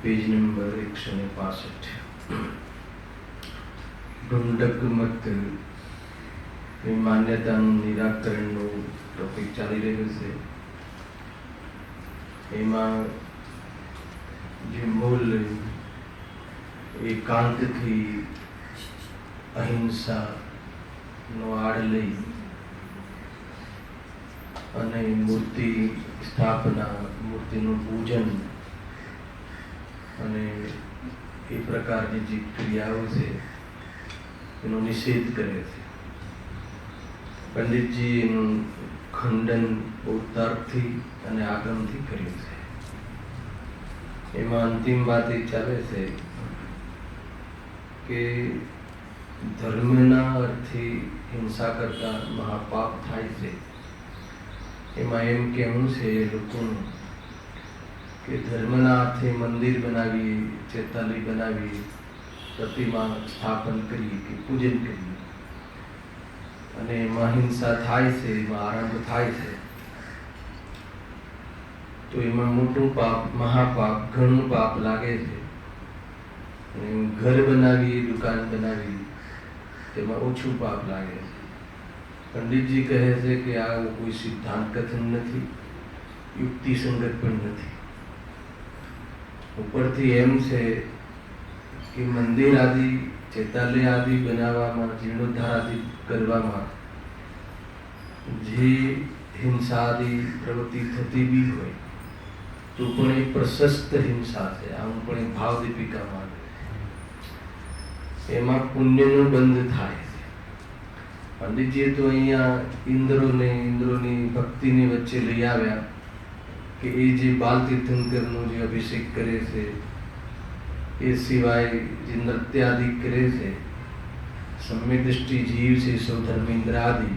Page number 165 ઢુંઢક મત માન્યતાનું નિરાકરણનો topic ચાલી રહ્યો છે. એમાં જે મૂળ એકાંતથી અહિંસાનો આડ લઈ અને મૂર્તિ સ્થાપના, મૂર્તિનું પૂજન અને એ પ્રકારની જે ક્રિયાઓ છે એનો નિષેધ કરે છે. પંડિતજી એનું ખંડન બહુ તર્કથી અને આગમથી કર્યું છે. એમાં અંતિમ વાત એ ચાલે છે કે ધર્મના અર્થે હિંસા કરતા મહાપાપ થાય છે. એમાં એમ કહેવું છે લોકોનું કે ધર્મના અર્થે મંદિર બનાવીએ, ચેતાલી બનાવીએ, પ્રતિમા સ્થાપન કરીએ કે પૂજન કરીએ અને એમાં હિંસા થાય છે, એમાં આરંભ થાય છે, તો એમાં મોટું પાપ, મહાપાપ, ઘણું પાપ લાગે છે. અને ઘર બનાવીએ, દુકાન બનાવીએ, તેમાં ઓછું પાપ લાગે છે. પંડિતજી કહે છે કે આ કોઈ સિદ્ધાંત કથન નથી, યુક્તિ સંગત પણ નથી. ઉપરથી એમ છે કે મંદિર આદિ, ચેતાલય આદિ બનાવવામાં, જીર્ણોદ્ધાર આદિ કરવામાં જે હિંસા આદિ પ્રવૃત્તિ થતી બી હોય તો પણ એ પ્રશસ્ત હિંસા છે. આમ પણ એ ભાવ દીપિકામાં એમાં પુણ્યનો બંધ થાય છે. પંડિતજીએ તો અહીંયા ઇન્દ્રોની ભક્તિની વચ્ચે લઈ આવ્યા કે એ જે બાલ તીર્થંકરનો જે અભિષેક કરે છે, એ સિવાય જે નૃત્ય આદિ કરે છે, સમ્યક દ્રષ્ટિ જીવ છે સૌ ધર્મેન્દ્ર આદિ,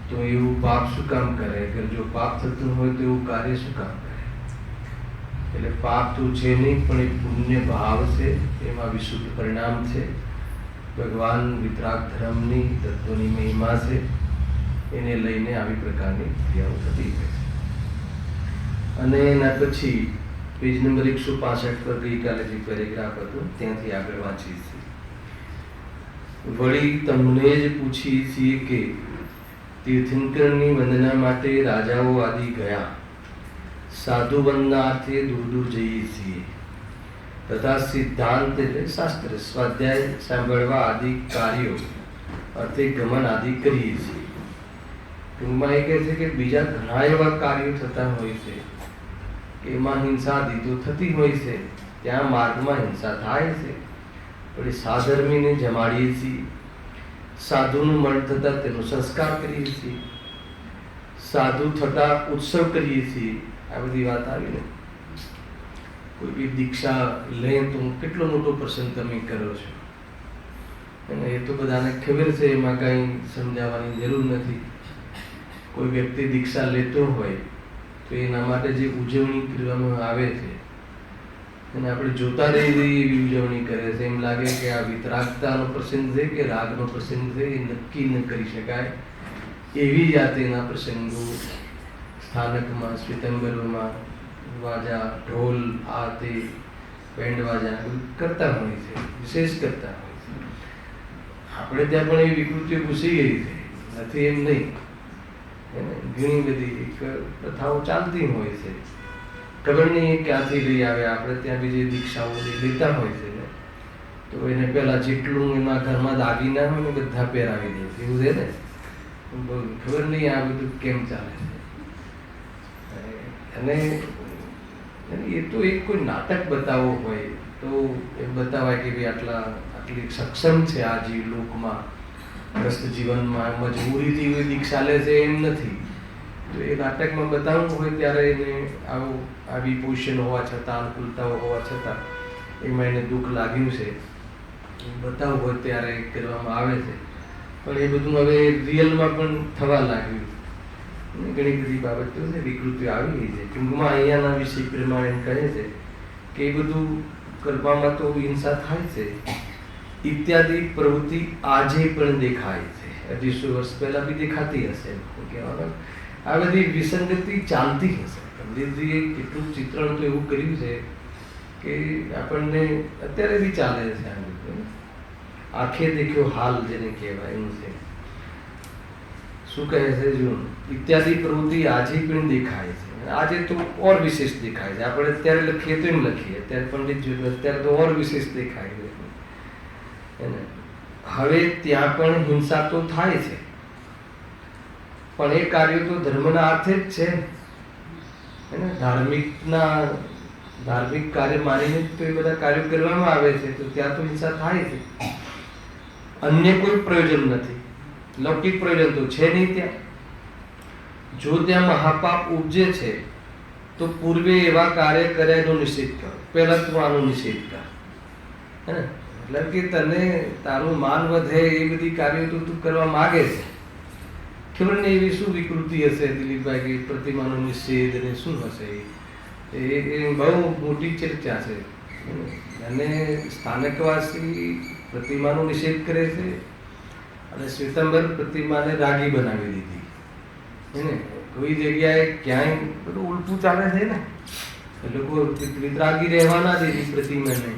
તો એવું પાપ શું કામ કરે? અગર જો પાપ થતું હોય તો એવું કાર્ય શું કામ કરે? એટલે પાપ તો છે નહીં, પણ એ પુણ્ય ભાવ છે, એમાં વિશુદ્ધ પરિણામ છે. ભગવાન વિતરાગ ધર્મની તત્વની મહિમા છે, એને લઈને આવી પ્રકારની ક્રિયાઓ થતી હોય છે. અને એના પછી પેજ નંબર 165 પર ગઈકાલે જે પેરેગ્રાફ હતો ત્યાંથી આગળ વાંચીએ છીએ. વળી તમને જ પૂછીએ છીએ કે તીર્થંકરની વંદના માટે રાજાઓ આદિ ગયા, સાધુ વંદનાર્થે દૂર દૂર જઈએ છીએ, તથા સિદ્ધાંત એટલે શાસ્ત્ર સ્વાધ્યાય સાંભળવા આદિ કાર્યો અર્થે ગમન આદિ કરીએ છીએ. ટૂંકમાં એ કહે છે કે બીજા ઘણા એવા કાર્યો થતા હોય છે કે એમાં હિંસા આદિ તો થતી હોય છે, ત્યાં માર્ગમાં હિંસા થાય છે, પણ એ સાધર્મીને જમાડીએ છીએ, સાધુનું મરણ થતાં તેનો સંસ્કાર કરીએ છીએ, સાધુ થતા ઉત્સવ કરીએ છીએ. આ બધી વાત આવીને કોઈ બી દીક્ષા લે તો કેટલો મોટો પ્રસંગ તમે કરો છો, અને એ તો બધાને ખબર છે, એમાં કંઈ સમજાવવાની જરૂર નથી. કોઈ વ્યક્તિ દીક્ષા લેતો હોય તો એના માટે જે ઉજવણી કરવામાં આવે છે અને આપણે જોતા રહીએ એવી ઉજવણી કરે છે. એમ લાગે કે આ વિતરાગતાનો પ્રસંગ છે કે રાગનો પ્રસંગ છે એ નક્કી ન કરી શકાય. એવી જાતેના પ્રસંગો સ્થાનકમાં, શ્વેતાંબરોમાં વાજા, ઢોલ, આ તે બેન્ડ વાજા કરતા હોય છે, વિશેષ કરતા હોય છે. આપણે ત્યાં પણ એવી વિકૃતિઓ ઘૂસી ગઈ છે, નથી એમ નહીં. ઘણી બધી પ્રથાઓ ચાલતી હોય છે. ખબર નહીં ક્યાંથી લઈ આવે. આપણે ત્યાં બી જે દીક્ષાઓ લેતા હોય છે ને, તો એને પહેલા જેટલું એના ઘરમાં દાગીના હોય ને બધા પહેરાવી દે છે. એવું છે ને, ખબર નહીં આ બધું કેમ ચાલે છે. અને એ તો એક કોઈ નાટક બતાવવો હોય તો એ બતાવાય કે ભાઈ આટલી સક્ષમ છે આ જીવ લોકમાં, ગ્રસ્ત જીવનમાં મજબૂરીથી કોઈ દીક્ષા લે છે એમ નથી. તો એ નાટકમાં બતાવવું હોય ત્યારે એને આવી પોઝિશન હોવા છતાં, અનુકૂળતાઓ હોવા છતાં એમાં એને દુઃખ લાગ્યું છે બતાવવું હોય ત્યારે કરવામાં આવે છે. પણ એ બધું હવે રિયલમાં પણ થવા લાગ્યું. ઘણી બધી બાબતો છે, વિકૃતિઓ આવી ગઈ છે. ટૂંકમાં અહીંયાના વિષય પ્રમાણે એમ કહે છે કે એ બધું કરવામાં તો હિંસા થાય છે ઇત્યાદિ પ્રવૃત્તિ આજે પણ દેખાય છે. 250 વર્ષ પહેલા બી દેખાતી હશે કહેવાનું. આ બધી વિસંગતિ ચાલતી હશે. પંડિતજીએ કેટલું ચિત્રણ તો એવું કર્યું છે કે આપણને અત્યારે બી ચાલે છે. આ બધું આંખે દેખ્યો હાલ જેને કહેવાય એમ છે. શું કહે છે? જો ઇત્યાદિ પ્રવૃત્તિ આજે પણ દેખાય છે. આજે તો ઓર વિશેષ દેખાય છે. આપણે અત્યારે લખીએ તો એમ લખીએ, અત્યારે પંડિત જોયું અત્યારે તો ઓર વિશેષ દેખાય છે. હવે ત્યાં પણ હિંસા તો થાય છે, પણ એ કાર્યો તો ધર્મના અર્થે જ છે. ધાર્મિક કાર્ય માનીને તો એ બધા કાર્યો કરવામાં આવે છે, તો ત્યાં તો હિંસા થાય છે. અન્ય કોઈ પ્રયોજન નથી, લૌકિક પ્રયોજન તો છે નહીં ત્યાં. જો ત્યાં મહાપાપ ઉપજે છે તો પૂર્વે એવા કાર્ય કર્યા એનો નિષેધ કરો. પહેલા તું આનો નિષેધ કર. મતલબ કે તને તારું માન વધે એ બધી કાર્યો તો તું કરવા માગે છે. ખબર નહીં એવી શું વિકૃતિ હશે દિલીપભાઈ કે પ્રતિમાનો નિષેધ ને શું હશે એ બહુ મોટી ચર્ચા છે. અને સ્થાનકવાસી પ્રતિમાનો નિષેધ કરે છે અને શ્વેતાંબર પ્રતિમાને રાગી બનાવી દીધી. કોઈ જગ્યાએ ક્યાંય બધું ઉલટું ચાલે છે ને. લોકો વિતરાગી રહેવાના દીધી પ્રતિમાને,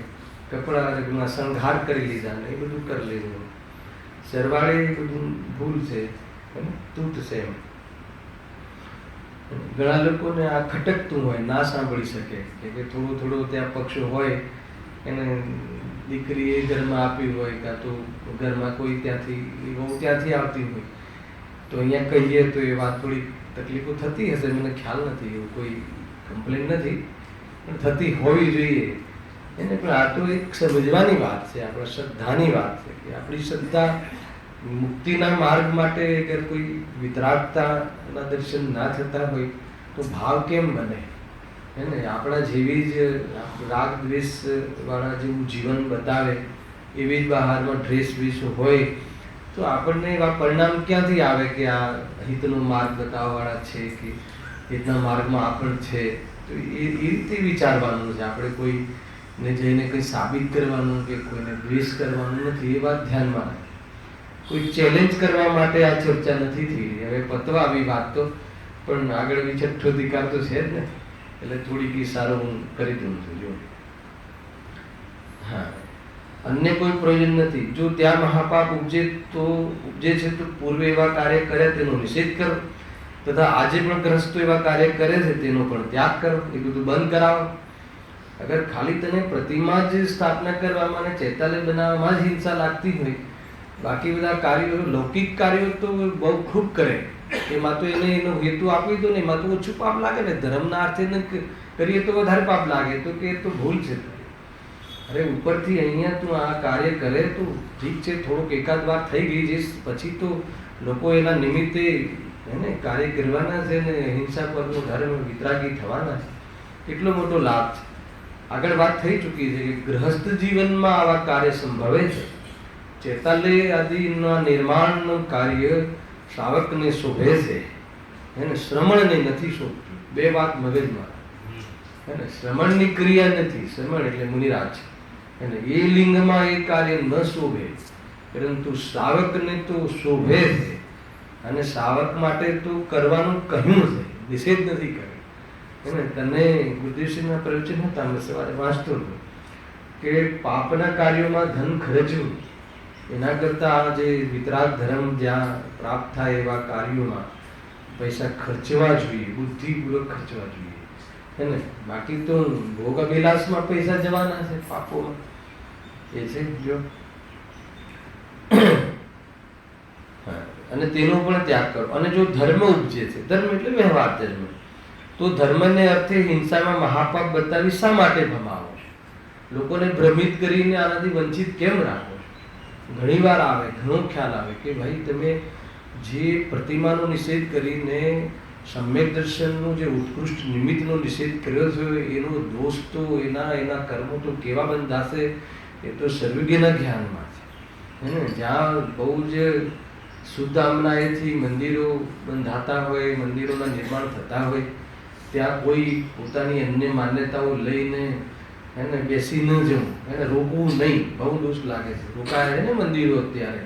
કપડા શણગાર કરી લીધા ને એ બધું કરી લીધું. સરવાળે એ બધું ભૂલ છે, તૂટ છે. ઘણા લોકોને આ ખટકતું હોય, ના સાંભળી શકે કે થોડો ત્યાં પક્ષ હોય એને દીકરી એ ઘરમાં આપી હોય, કાં તો ઘરમાં કોઈ ત્યાંથી આવતી હોય તો અહીંયા કહીએ તો એ વાત થોડી તકલીફો થતી હશે. મને ખ્યાલ નથી, એવું કોઈ કમ્પ્લેન નથી, પણ થતી હોવી જોઈએ એને. પણ આ તો એક સમજવાની વાત છે, આપણા શ્રદ્ધાની વાત છે કે આપણી શ્રદ્ધા મુક્તિના માર્ગ માટે અગર કોઈ વિતરાગતાના દર્શન ના થતા હોય તો ભાવ કેમ બને? આપણા જેવી જ રાગ દ્વેષ વાળા જેવું જીવન બતાવે એવી જ બહારમાં ડ્રેસ વેશ હોય તો આપણને એવા પરિણામ ક્યાંથી આવે કે આ હિતનો માર્ગ બતાવવાવાળા છે કે હિતના માર્ગમાં આપણ છે. તો એ રીતે વિચારવાનું છે. આપણે કોઈને જઈને કંઈ સાબિત કરવાનું કે કોઈને દ્વેષ કરવાનું નથી, એ વાત ધ્યાનમાં રાખે. કોઈ ચેલેન્જ કરવા માટે આ ચર્ચા નથી થઈ રહી. હવે પતવા આવી વાત તો, પણ આગળ બી છઠ્ઠો અધિકાર તો છે જ ને, એટલે થોડીક સારો હું કરી દઉં છું. જો હા, અન્ય કોઈ પ્રયોજન નથી. જો ત્યાં મહાપાપ ઉપજે છે તો પૂર્વે એવા કાર્ય કરે તેનો નિષેધ કરો, તથા આજે પણ ગ્રસ્તો એવા કાર્ય કરે છે તેનો પણ ત્યાગ કરો. એ બધું બંધ કરાવો. અગર ખાલી તને પ્રતિમા જ સ્થાપના કરવામાં અને ચૈતાલય બનાવવામાં જ હિંસા લાગતી હોય, બાકી બધા કાર્યો લૌકિક કાર્યો તો બહુ ખૂબ કરે, એમાં તો એને એનો હેતુ આપી દો ને એમાં તો ઓછું પાપ લાગે ને. ધર્મના અર્થે કરીએ તો વધારે પાપ લાગે, તો કે તો ભૂલ છે. અરે ઉપરથી અહીંયા તું આ કાર્ય કરે તો ઠીક છે, થોડુંક એકાદ વાર થઈ ગઈ છે, પછી તો લોકો એના નિમિત્તે કાર્ય કરવાના છે ને હિંસા પરનો ધર્મ વિતરાગી થવાના છે. કેટલો મોટો લાભ છે. આગળ વાત થઈ ચૂકી છે કે ગૃહસ્થ જીવનમાં આવા કાર્ય સંભવે છે. ચૈતાલય આદિના નિર્માણનું કાર્ય શ્રાવકને શોભે છે. એને શ્રમણને નથી શોભતું. બે વાત મગજમાં. એને શ્રમણની ક્રિયા નથી. શ્રમણ એટલે મુનિરાજ. એને એ લિંગમાં એ કાર્ય ન શોભે, પરંતુ શ્રાવકને તો શોભે છે. અને શ્રાવક માટે તો કરવાનું કહ્યું છે, નિષેધ નથી કર્યો. એને તને ગુરુદેવસિંહના પ્રવચન હતા, મેં સવારે વાંચતો હતો કે પાપના કાર્યોમાં ધન ખર્ચવું એના કરતાં જે વિતરાગ ધર્મ જ્યાં પ્રાપ્ત થાય એવા કાર્યોમાં પૈસા ખર્ચવા જોઈએ, બુદ્ધિપૂર્વક ખર્ચવા જોઈએ. એને બાકી તો ભોગ અભિલાષમાં પૈસા જવાના છે, પાપોમાં એ છે જો. અને તેનો પણ ત્યાગ કરો. અને જો ધર્મ ઉપજે છે, ધર્મ એટલે વ્યવહાર ધર્મ, તો ધર્મને અર્થે હિંસામાં મહાપાપ બતાવી શા માટે ભમાવો? લોકોને ભ્રમિત કરીને આનાથી વંચિત કેમ રાખો? ઘણી વાર આવે, ઘણો ખ્યાલ આવે કે ભાઈ તમે જે પ્રતિમાનો નિષેધ કરીને સમ્યક દર્શનનું જે ઉત્કૃષ્ટ નિમિત્તનો નિષેધ કર્યો છે એનો દોષ તો એના કર્મો તો કેવા બંધાશે એ તો સર્વજ્ઞના જ્ઞાનમાં છે. જ્યાં બહુ જ શુદ્ધ આમનાએથી મંદિરો બંધાતા હોય, મંદિરોના નિર્માણ થતા હોય, ત્યાં કોઈ પોતાની અન્ય માન્યતાઓ લઈને એને બેસી ન જવું, એને રોકવું નહીં. બહુ દોષ લાગે છે. રોકાય છે ને મંદિરો અત્યારે,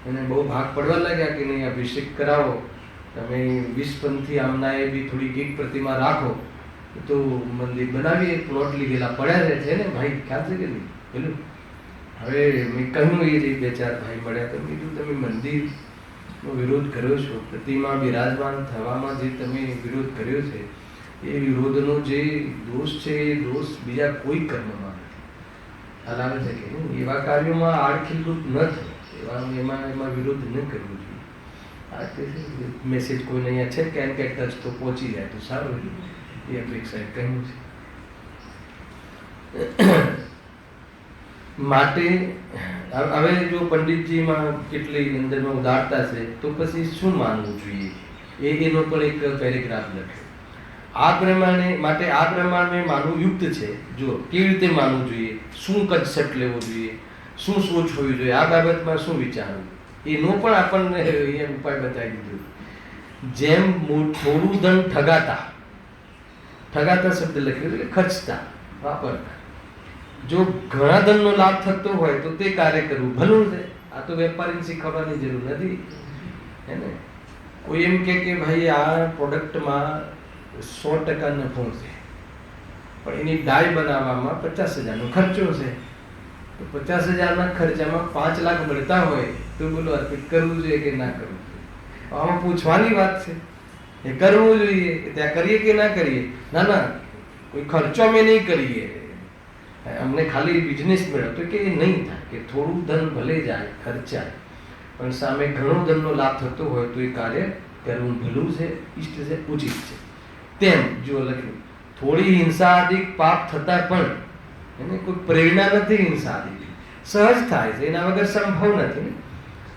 એને બહુ ભાગ પડવા લાગ્યા કે નહીં અભિષેક કરાવો, તમે 20 પંથી આમનાએ બી થોડીક એક પ્રતિમા રાખો તો મંદિર બનાવીએ. પ્લોટ લીધેલા પડ્યા રહે છે ને ભાઈ, ખ્યાલ છે કે નહીં? પેલું હવે મેં કહ્યું એ રીતે 2-4 ભાઈ મળ્યા તો કીધું તમે મંદિરનો વિરોધ કર્યો છો, પ્રતિમા બિરાજમાન થવામાં જે તમે વિરોધ કર્યો છે એ વિરોધનો જે દોષ છે એ દોષ બીજા કોઈ કર્મમાં નથી. ખ્યાલ આવે છે કે નહીં? એવા કાર્યોમાં આડખીલરૂપ ન થયું, એમાં વિરોધ ન કરવો જોઈએ. આ મેસેજ કોઈને અહીંયા છે કે ટચ તો પહોંચી જાય તો સારું, એ અપેક્ષાએ કહ્યું છે. માટે હવે જો પંડિતજીમાં કેટલી અંદરમાં ઉદારતા છે તો પછી શું માનવું જોઈએ એનો પણ એક પેરેગ્રાફ લખ્યો. આ પ્રમાણે માટે આ પ્રમાણે માનવું યુક્ત છે. જો કેવી રીતે માનવું જોઈએ, શું કન્સેપ્ટ લેવો જોઈએ, શું સોચ હોવી જોઈએ, આ બાબતમાં શું વિચારવું, એનો પણ આપણને અહીંયા ઉપાય બતાવી દીધો. જેમ થોડું ધન ઠગાતા શબ્દ લખ્યો એટલે ખર્ચતા, વાપરતા. જો ઘણા ધનનો લાભ થતો હોય તો તે કાર્ય કરવું ભલું છે. આ તો વેપારીને શીખવવાની જરૂર નથી. હે ને કોઈ એમ કે ભાઈ આ પ્રોડક્ટમાં 100% નફો છે, પણ એની ડાય બનાવવામાં 50,000નો ખર્ચો છે, તો 50,000ના ખર્ચામાં 5 લાખ મળતા હોય તો બોલો અર્પિત કરવું જોઈએ કે ના કરવું જોઈએ? આમાં પૂછવાની વાત છે. એ કરવું જોઈએ, ત્યાં કરીએ કે ના કરીએ? ના, કોઈ ખર્ચો અમે નહીં કરીએ, અમને ખાલી બિઝનેસ મળ્યો તો કે એ નહીં થાય. કે થોડું ધન ભલે જાય, ખર્ચાય, પણ સામે ઘણો ધનનો લાભ થતો હોય તો એ કાર્ય કરવું ભલું છે, ઇષ્ટ છે, ઉચિત છે. તેમ જો લખ્યું થોડી હિંસાદિક પાપ થતા પણ એને કોઈ પ્રેરણા નથી. હિંસાદિક સહજ થાય છે, એના વગર સંભવ નથી.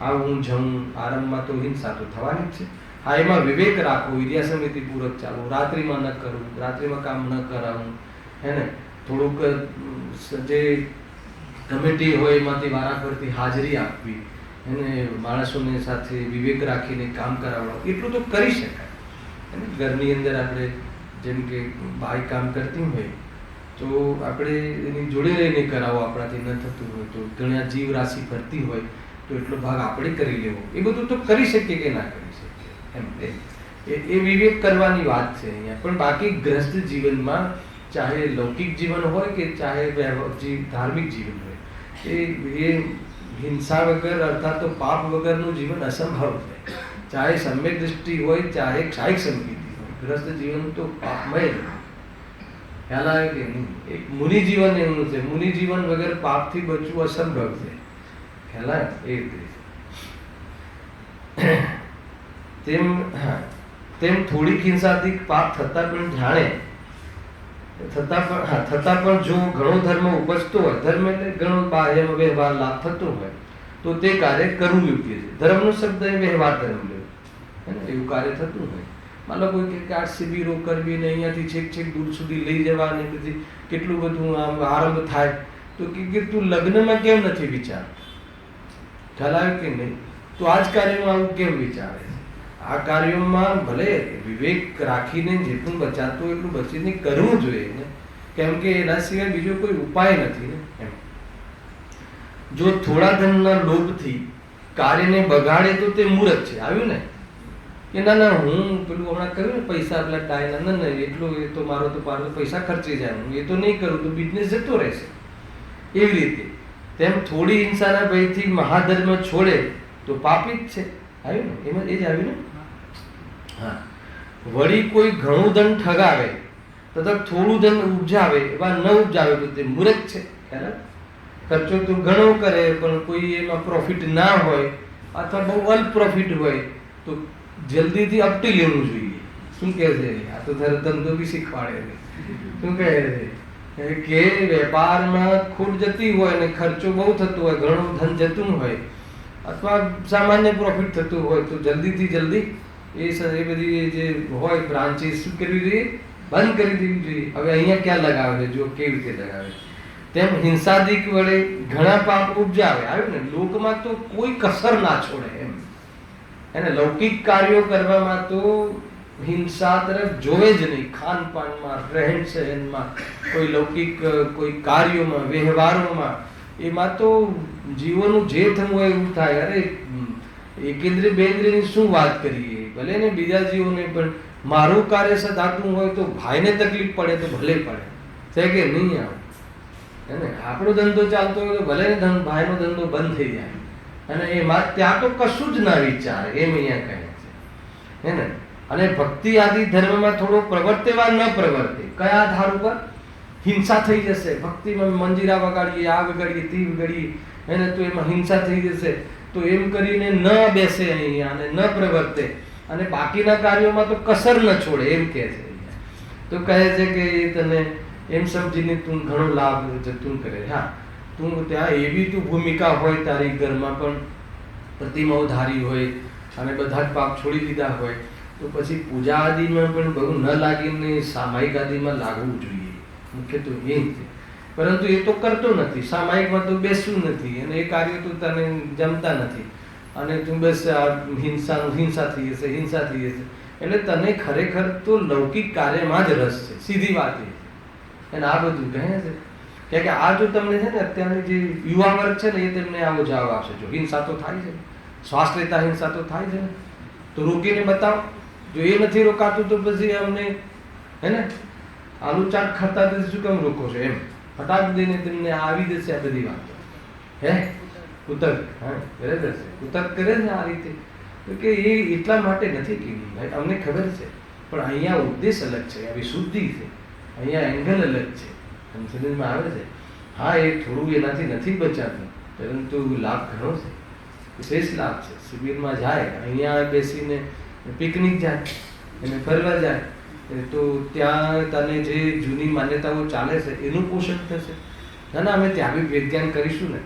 આવું જવું આરંભમાં તો હિંસા તો થવાની જ છે. હા, એમાં વિવેક રાખો, વિદ્યા સમિતિ પૂર્વક ચાલો, રાત્રિમાં ન કરવું, રાત્રિમાં કામ ન કરાવવું, હે ને થોડુંક જે કમિટી હોય એમાંથી વારાફરતી હાજરી આપવી, એને માણસોને સાથે વિવેક રાખીને કામ કરાવવાનું, એટલું તો કરી શકાય. ઘરની અંદર આપણે જેમ કે બાઈ કામ કરતી હોય તો આપણે એની જોડે રહીને કરાવો, આપણાથી ન થતું હોય તો ઘણા જીવ રાશિ ફરતી હોય તો એટલો ભાગ આપણે કરી લેવો. એ બધું તો કરી શકીએ કે ના કરી શકીએ એમ એ વિવેક કરવાની વાત છે અહીંયા. પણ બાકી ગ્રસ્ત જીવનમાં ચાહે લૌકિક જીવન હોય કે ચાહે ધાર્મિક જીવન હોય, એ હિંસા વગર અર્થાત તો પાપ વગરનું જીવન અસંભવ છે. ચાહે સમ્યક દૃષ્ટિ હોય, ચાહે ક્ષાયિક સંપત્તિ હોય, ગ્રસ્ત જીવન તો પાપમય જ. ખ્યાલ આવે કે નહીં? એક મુનિ જીવન એવું છે, મુનિ જીવન વગર પાપથી બચવું અસંભવ છે. ખ્યાલ આવે એ રીતે. તેમ થોડીક હિંસાથી પાપ થતા પણ જાણે, થતા પણ જો ઘણો ધર્મ ઉપજતો હોય, ધર્મ એટલે ઘણો બાહ્ય વ્યવહાર લાભ થતો હોય તો તે કાર્ય કરવું યોગ્ય છે. ધર્મનો શબ્દ એ વ્યવહાર ધર્મ લેવો, એવું કાર્ય થતું હોય. માનો કોઈ કે આ શિબિરો કરવી ને અહીંયાથી છેક દૂર સુધી લઈ જવા ને પછી કેટલું બધું આમ આરંભ થાય તો કે તું લગ્નમાં કેમ નથી વિચાર? ખ્યાલ આવે કે નહીં? તો આ જ કાર્યમાં આવું કેમ વિચારે? આ કાર્યોમાં ભલે વિવેક રાખીને જેટલું બચાતું હોય એટલું બચીને કરવું જોઈએ ને, કેમ કે એના સિવાય બીજો કોઈ ઉપાય નથી ને એમ. જો થોડા ધનના લોભથી કાર્યને બગાડે તો તે મૂર્ખ છે. આવ્યું ને કે ના ના હું પેલું હમણાં કહ્યું ને પૈસા પેલા ડાયના ના ના એટલું એ તો મારો તો પૈસા ખર્ચી જાય, હું એ તો નહીં કરું તો બિઝનેસ જતો રહેશે. એવી રીતે તેમ થોડી હિંસાના ભયથી મહાધર્મ છોડે તો પાપી જ છે. આવ્યું ને એમાં એ જ આવ્યું ને. હા, વળી કોઈ ઘણું ધન ઠગાવે તથા થોડું ધન ઉપજાવે એવા ન ઉપજાવે તો તે મૂર્ખ છે. ખર્ચો તો ઘણો કરે પણ કોઈ એમાં પ્રોફિટ ના હોય અથવા બહુ અલ્પ પ્રોફિટ હોય તો જલ્દીથી અપટી લેવું જોઈએ. શું કહે છે? આ તો ધંધો બી શીખવાડે છે. શું કહે છે કે વેપારમાં ખોટ જતી હોય અને ખર્ચો બહુ થતો હોય, ઘણું ધન જતું હોય અથવા સામાન્ય પ્રોફિટ થતું હોય તો જલ્દીથી જલ્દી એ બધી જે હોય બ્રાન્ચીસ શું કરવી જોઈએ? બંધ કરી દેવી જોઈએ. હવે અહીંયા ક્યાં લગાવે છે? જો કેવી રીતે લગાવે. તેમ હિંસાદિક વડે ઘણા પાપ ઉપજાવે. આવ્યું ને, લોકમાં તો કોઈ કસર ના છોડે એમ. એને લૌકિક કાર્યો કરવામાં તો હિંસા તરફ જોવે જ નહીં. ખાનપાનમાં, રહેણ સહેનમાં, કોઈ લૌકિક કોઈ કાર્યોમાં, વ્યવહારોમાં, એમાં તો જીવોનું જે થવું હોય એવું થાય. અરે એકેન્દ્રિય બેન્દ્રિયની શું વાત કરીએ, ભલે ને બીજા જીવોને પણ મારું કાર્ય સદાતું હોય તો ભાઈને તકલીફ પડે તો ભલે પડે છે કે નહીં આવે. હે, આપણો ધંધો ચાલતો હોય તો ભલે ને ભાઈનો ધંધો બંધ થઈ જાય અને એમાં ત્યાં તો કશું જ ના વિચારે એમ અહીંયા કહે છે. હે ને, અને ભક્તિ આદિ ધર્મમાં થોડો પ્રવર્તેવા ન પ્રવર્તે. કયા આધાર ઉપર? હિંસા થઈ જશે. ભક્તિમાં મંજીરા વગાડીએ, આ વગાડીએ, તે વગાડીએ, એને તો એમાં હિંસા થઈ જશે તો એમ કરીને ન બેસે અહીંયા અને ન પ્રવર્તે અને બાકીના કાર્યોમાં તો કસર ન છોડે એમ કહે છે. તો કહે છે કે એ તને એમ સમજીને તું ઘણો લાભ જતું કરે. હા, તું ત્યાં એવી તું ભૂમિકા હોય તારી ઘરમાં પણ પ્રતિમાઓ ધારી હોય અને બધા જ પાપ છોડી દીધા હોય તો પછી પૂજા આદિમાં પણ બહુ ન લાગીને સામાયિક આદિમાં લાગવું જોઈએ. મુખ્ય તો એ છે. પરંતુ એ તો કરતો નથી. સામાયિકમાં તો બેસવું નથી અને એ કાર્ય તો તને જમતા નથી અને તું બસ હિંસા થઈ જશે, હિંસા થઈ જશે. એટલે તને ખરેખર તો લૌકિક કાર્યમાં જ રસ છે. સીધી વાત એ. અને આ બધું કહે છે કે આ જો તમને છે ને અત્યારની જે યુવા વર્ગ છે ને એ તમને આવો જવાબ આપશે. જો હિંસા તો થાય છે, શ્વાસ લેતા હિંસા તો થાય છે, તો રોકીને બતાવો. જો એ નથી રોકાતું તો પછી અમને હે ને આલુ ચાટ ખાતા તો શું કેમ રોકો છો એમ ફટાક દઈને તમને આવી જશે આ બધી વાતો. હે ઉતર્ક, હા બરાબર છે, ઉતર્ક કરે છે આ રીતે. તો કે એ એટલા માટે નથી કીધું ભાઈ, અમને ખબર છે પણ અહીંયા ઉદ્દેશ અલગ છે, આ વિશુદ્ધિ છે, અહીંયા એંગલ અલગ છે. સમજમાં આવે છે? હા, એ થોડું એનાથી નથી બચાતું પરંતુ લાભ ઘણો છે, વિશેષ લાભ છે. શિબિરમાં જાય, અહીંયા બેસીને પિકનિક જાય અને ફરવા જાય તો ત્યાં તને જે જૂની માન્યતાઓ ચાલે છે એનું પોષણ થશે. ના ના, અમે ત્યાં બી વિજ્ઞાન કરીશું ને,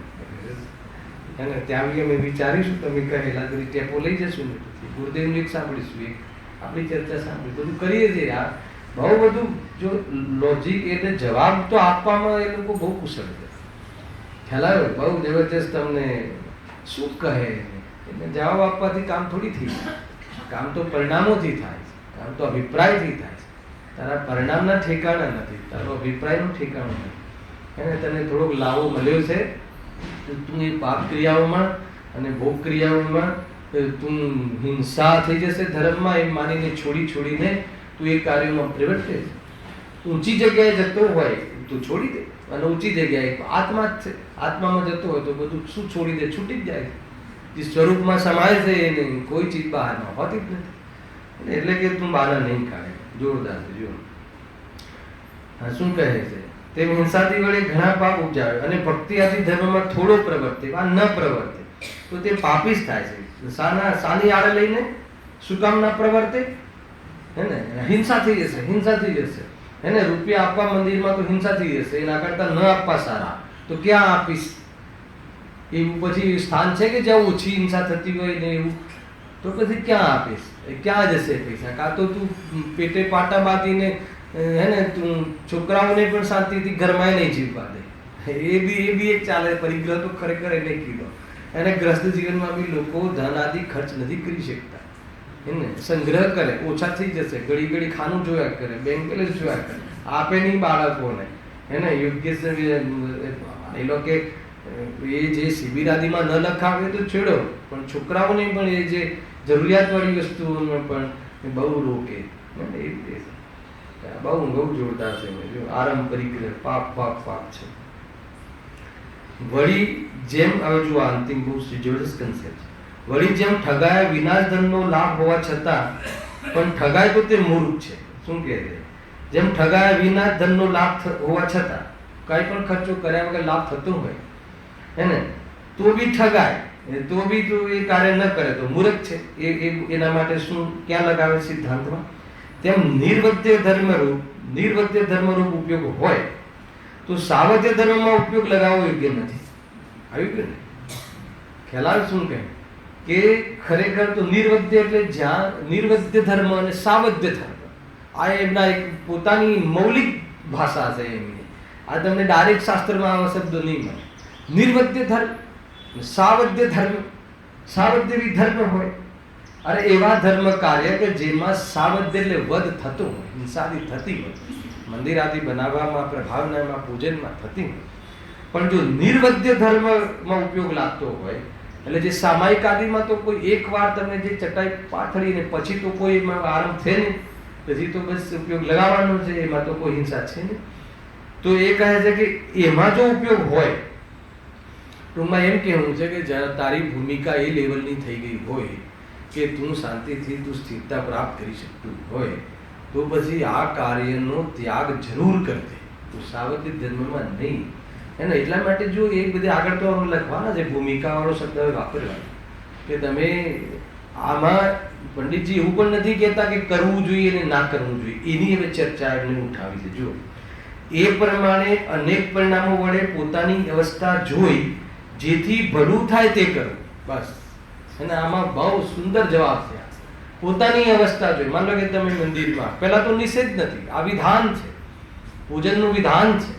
અને ત્યાં બી અમે વિચારીશું, તમે કહેલા બધી ટેપો લઈ જશું ને, પછી ગુરુદેવનું એક સાંભળીશું, એક આપણી ચર્ચા સાંભળી, બધું કરીએ છીએ. આ બહુ બધું જો લોજિક એટલે જવાબ તો આપવામાં એ લોકો બહુ કુશળ છે. ખ્યાલ આવ્યો? બહુ જબરજસ્ત. તમને શું કહે એટલે જવાબ આપવાથી કામ થોડી થઈ જાય. કામ તો પરિણામોથી થાય છે, કામ તો અભિપ્રાયથી થાય છે. તારા પરિણામના ઠેકાણા નથી, તારો અભિપ્રાયનું ઠેકાણું નથી. એને તને થોડોક લાવો મળ્યો છે તો તું એ પાપ ક્રિયાઓમાં અને ભોગ ક્રિયાઓમાં તું હિંસા થઈ જશે ધર્મમાં એમ માનીને છોડીને તું એ કાર્યોમાં પ્રવર્તે છે. ઊંચી જગ્યાએ જતો હોય તો છોડી દે, અને ઊંચી જગ્યાએ આત્મા જ છે, આત્મામાં જતો હોય તો બધું શું છોડી દે, છૂટી જ જાય છે. જે સ્વરૂપમાં સમાય છે એ નહીં, કોઈ ચીજ બહારમાં હોતી જ નથી. એટલે કે તું બહાર નહીં કાઢે. જોરદાર છે. જો હા શું કહે છે? તેમ હિંસાથી વડે ઘણા પાપ ઉપજાવે અને ભક્તિ આદિ ધર્મમાં થોડો પ્રવર્તે વા ન પ્રવર્તે તો તે પાપી જ થાય છે. સાની આડે લઈને શું કામ ના પ્રવર્તે? હે ને, હિંસા થઈ જશે, હિંસા થઈ જશે. હે ને, રૂપિયા આપવા મંદિરમાં તો હિંસા થઈ જશે, એના કરતા ન આપવા સારા. તો ક્યાં આપીશ? એવું પછી સ્થાન છે કે જ્યાં ઓછી હિંસા થતી હોય ને એવું, તો પછી ક્યાં આપીશ? ક્યાં જશે પૈસા? કાં તો તું પેટે પાટા બાંધીને હે ને તું છોકરાઓને પણ શાંતિથી ઘરમાં નહીં જીવવા દે. એ બી એક ચાલે. પરિગ્રહ તો ખરેખર એને કીધો. અને ગ્રસ્ત જીવનમાં બી લોકો ધન આદિ ખર્ચ નથી કરી શકતા. એને સંગ્રહ કરે, ઓછા થઈ જશે, ઘડી ઘડી ખાનું જોયા કરે, બેંક બેલેન્સ જોયા કરે, આપે નહીં બાળકોને, એને યોગ્ય એ લોકો એ જે શિબિર આદિમાં ન લખાવે તો છેડો, પણ છોકરાઓને પણ એ જે જરૂરિયાતવાળી વસ્તુઓમાં પણ બહુ રોકે. બહુ જોરદાર છે. જો આરંભ પરિક્રમ પાપ પાપ પાપ છે. વળી જેમ હવે જો અંતિમ બહુ જબરદસ્ત કન્સેપ્ટ. વળી જેમ ઠગાયા વિનાશ ધનનો લાભ હોવા છતાં પણ ઠગાય તો તે મૂર્ખ છે. શું કહે છે? જેમ ઠગાયા વિના ધનનો લાભ હોવા છતાં કઈ પણ ખર્ચો કર્યા વગર લાભ થતો હોય હે ને, તો બી ઠગાય, તો બી તો એ કાર્ય ન કરે તો મૂર્ખ છે. એના માટે શું ક્યાં લગાવે સિદ્ધાંતમાં? તેમ નિર્વદ્ય ધર્મરૂપ ઉપયોગ હોય તો સાવધ્ય ધર્મમાં ઉપયોગ લગાવવો યોગ્ય નથી. આવ્યું કે ખ્યાલ આવે? શું કહે કે ખરેખર તો નિર્વદ્ય એટલે જ્યાં નિર્વદ્ય ધર્મ અને સાવધ્ય ધર્મ, આ એમના એક પોતાની મૌલિક ભાષા છે એમની. આ તમને ડાયરેક્ટ શાસ્ત્રમાં આવા શબ્દો નહીં મળે. નિર્વદ્ય ધર્મ, સાવધ્ય ધર્મ, સાવધ્ય બી ધર્મ હોય. અરે એવા ધર્મ કાર્ય કે જેમાં સાવધ્ય એટલે વધ થતો હોય, હિંસાદી થતી હોય, મંદિર આદિ બનાવવામાં, પ્રભાવનામાં, પૂજનમાં થતી હોય. પણ જો નિર્વદ્ય ધર્મમાં ઉપયોગ લાગતો હોય, એટલે જે સામાયિક આદિમાં તો કોઈ એક વાર તમે જે ચટાઈ પાથરીને પછી તો કોઈ એમાં આરંભ છે નહીં, પછી તો બસ ઉપયોગ લગાવવાનો છે, એમાં તો કોઈ હિંસા છે નહીં. તો એ કહે છે કે એમાં જો ઉપયોગ હોય, ટૂંકમાં એમ કહેવું છે કે જ્યારે તારી ભૂમિકા એ લેવલની થઈ ગઈ હોય કે તું શાંતિથી તું સ્થિરતા પ્રાપ્ત કરી શકતું હોય, તો પછી આ કાર્યનો ત્યાગ જરૂર કરજે. તું સાવધ્ય ધર્મમાં નહીં. એને એટલા માટે જો એ બધે આગળ તો લખવાના છે, ભૂમિકાવાળો શબ્દ વાપરવાનો, કે તમે આમાં પંડિતજી એવું પણ નથી કહેતા કે કરવું જોઈએ અને ના કરવું જોઈએ, એની હવે ચર્ચા એમને ઉઠાવી છે. જો એ પ્રમાણે અનેક પરિણામો વડે પોતાની અવસ્થા જોઈ જેથી ભલું થાય તે કરવું, બસ. અને આમાં બહુ સુંદર જવાબ છે. પોતાની અવસ્થા જોઈ, માનો કે તમે મંદિરમાં, પહેલા તો નિષેધ નથી, આ વિધાન છે, પૂજનનું વિધાન છે,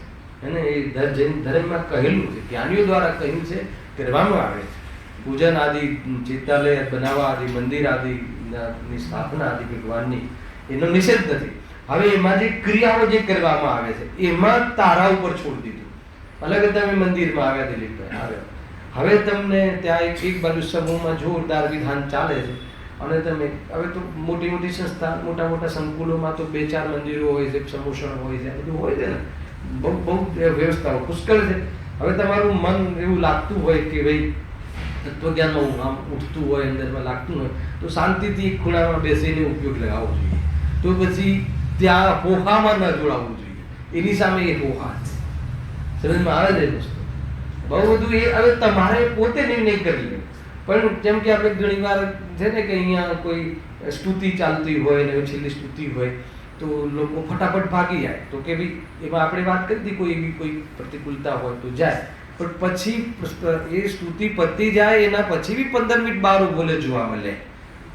અને એ ધર્મમાં કહેલું છે, જ્ઞાનીઓ દ્વારા કહ્યું છે, કરવામાં આવે છે. પૂજન આદિ, ચિત્તાલય બનાવવા આદિ, મંદિર આદિની સ્થાપના આદિ ભગવાનની, એનો નિષેધ નથી. હવે એમાં જે ક્રિયાઓ જે કરવામાં આવે છે એમાં તારા ઉપર છોડી દીધું. અલગ તમે મંદિરમાં આવ્યા, દિલીપભાઈ આવ્યા, હવે તમને ત્યાં એક બાજુ સમૂહમાં જોરદાર વિધાન ચાલે છે, અને તમે હવે તો મોટી મોટી સંસ્થા, મોટા મોટા સંકુલોમાં તો 2-4 મંદિરો હોય છે, સમૂષણ હોય છે, બધું હોય છે ને, બહુ વ્યવસ્થાઓ પુષ્કળ છે. હવે તમારું મન એવું લાગતું હોય કે ભાઈ તત્વજ્ઞાનમાં આમ ઉઠતું હોય, અંદરમાં લાગતું હોય, તો શાંતિથી એક ખૂણામાં બેસીને ઉપયોગ લગાવવો જોઈએ. તો પછી ત્યાં હોહામાં ન જોડાવવું જોઈએ. એની સામે એ હોહા છે. સમજમાં આવે છે વસ્તુ? બહુ બધું એ હવે તમારે પોતે નિર્ણય કરી લે. પણ જેમ કે આપણે ઘણી વાર છે ને કે અહીંયા કોઈ સ્તુતિ ચાલતી હોય ને છેલ્લી સ્તુતિ હોય તો લોકો ફટાફટ ભાગી જાય, તો કે ભાઈ એમાં આપણે વાત કરી હતી, કોઈ એવી કોઈ પ્રતિકૂળતા હોય તો જાય, પણ પછી એ સ્તુતિ પતી જાય એના પછી બી 15 મિનિટ બહાર બોલે જોવા મળે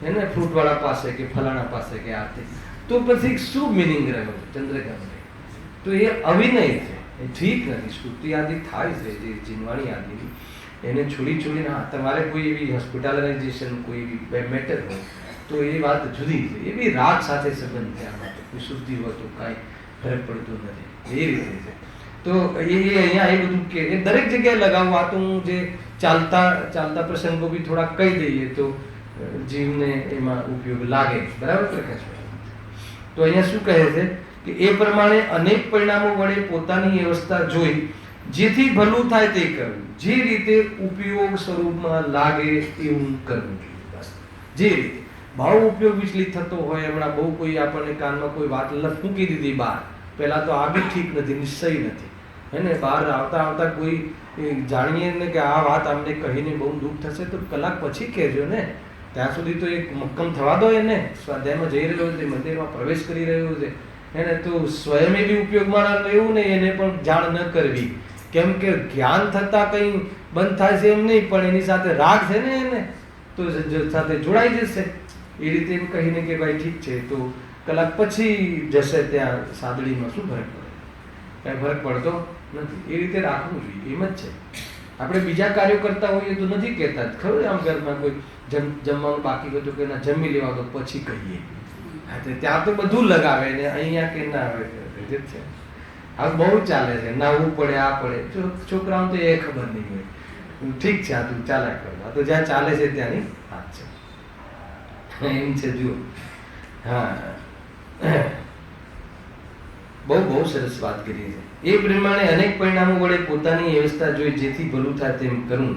એને, ફ્રૂટવાળા પાસે કે ફલાણા પાસે કે આ તે, તો પછી શું મિનિંગ રહ્યો ચંદ્રકાંત? તો એ અવિનય છે, એ ઠીક નથી. સ્તુતિ આદિ થાય છે જે જીનવાણી આદિની, એને છોડીને તમારે કોઈ એવી હોસ્પિટલાઇઝેશન, કોઈ એવી મેટર હોય તો એ વાત જુદી છે. એ બી રાગ સાથે સંબંધ છે. આમાં તો કોઈ શુદ્ધિ હોય તો કાંઈ ફરક પડતો નથી, એ રીતે છે. તો એ અહીંયા એ બધું કે એ દરેક જગ્યાએ લગાવવા, તો હું જે ચાલતા પ્રસંગો બી થોડા કહી દઈએ તો જીવને એમાં ઉપયોગ લાગે. બરાબર પ્રકાશભાઈ? તો અહીંયા શું કહે છે કે એ પ્રમાણે અનેક પરિણામો વડે પોતાની અવસ્થા જોઈ જેથી ભલું થાય તે કરવું, જે રીતે ઉપયોગ સ્વરૂપમાં લાગે એવું કરવું જોઈએ. બસ જે રીતે ભાવ ઉપયોગ વિચલિત થતો હોય, હમણાં બહુ કોઈ આપણને કાનમાં કોઈ વાત મૂકી દીધી બહાર, પહેલા તો આ બી ઠીક નથી, નિશ્ચય નથી, હે ને, બહાર આવતા કોઈ જાણીએ ને કે આ વાત અમને કહીને બહુ દુઃખ થશે તો કલાક પછી કહેજો ને, ત્યાં સુધી તો એક મક્કમ થવા દો એને. સ્વાધ્યાયમાં જઈ રહ્યો છે, મંદિરમાં પ્રવેશ કરી રહ્યો છે એને, તો સ્વયં બી ઉપયોગમાં લેવું ને એને પણ જાણ ન કરવી. કેમ કે જ્ઞાન થતાં કંઈ બંધ થાય છે એમ નહીં, પણ એની સાથે રાગ છે ને એને, તો સાથે જોડાઈ જશે. એ રીતે એમ કહીને કે ભાઈ ઠીક છે, તો કલાક પછી જશે ત્યાં સાદડીમાં, શું ફરક પડે? કાંઈ ફરક પડતો નથી. એ રીતે રાખવું જોઈએ, એમ જ છે. આપણે બીજા કાર્યો કરતા હોઈએ તો નથી કહેતા, ખબર આમ ઘરમાં કોઈ જમવાનું બાકી હોય તો કે ના જમી લેવા તો પછી કહીએ. હા તો ત્યાં તો બધું લગાવે ને અહીંયા કે ના આવે છે. આ બહુ ચાલે છે, નાવું પડે આ પડે. છોકરાઓ તો એ ખબર નહીં હોય, ઠીક છે આ તું ચાલ્યા કરો, આ તો જ્યાં ચાલે છે ત્યાંની વાત છે, એમ છે. જુઓ, હા બહુ સરસ વાત કરી છે. એ પ્રમાણે અનેક પરિણામો વડે પોતાની વ્યવસ્થા જોઈ જેથી ભલું થાય તેમ કરવું,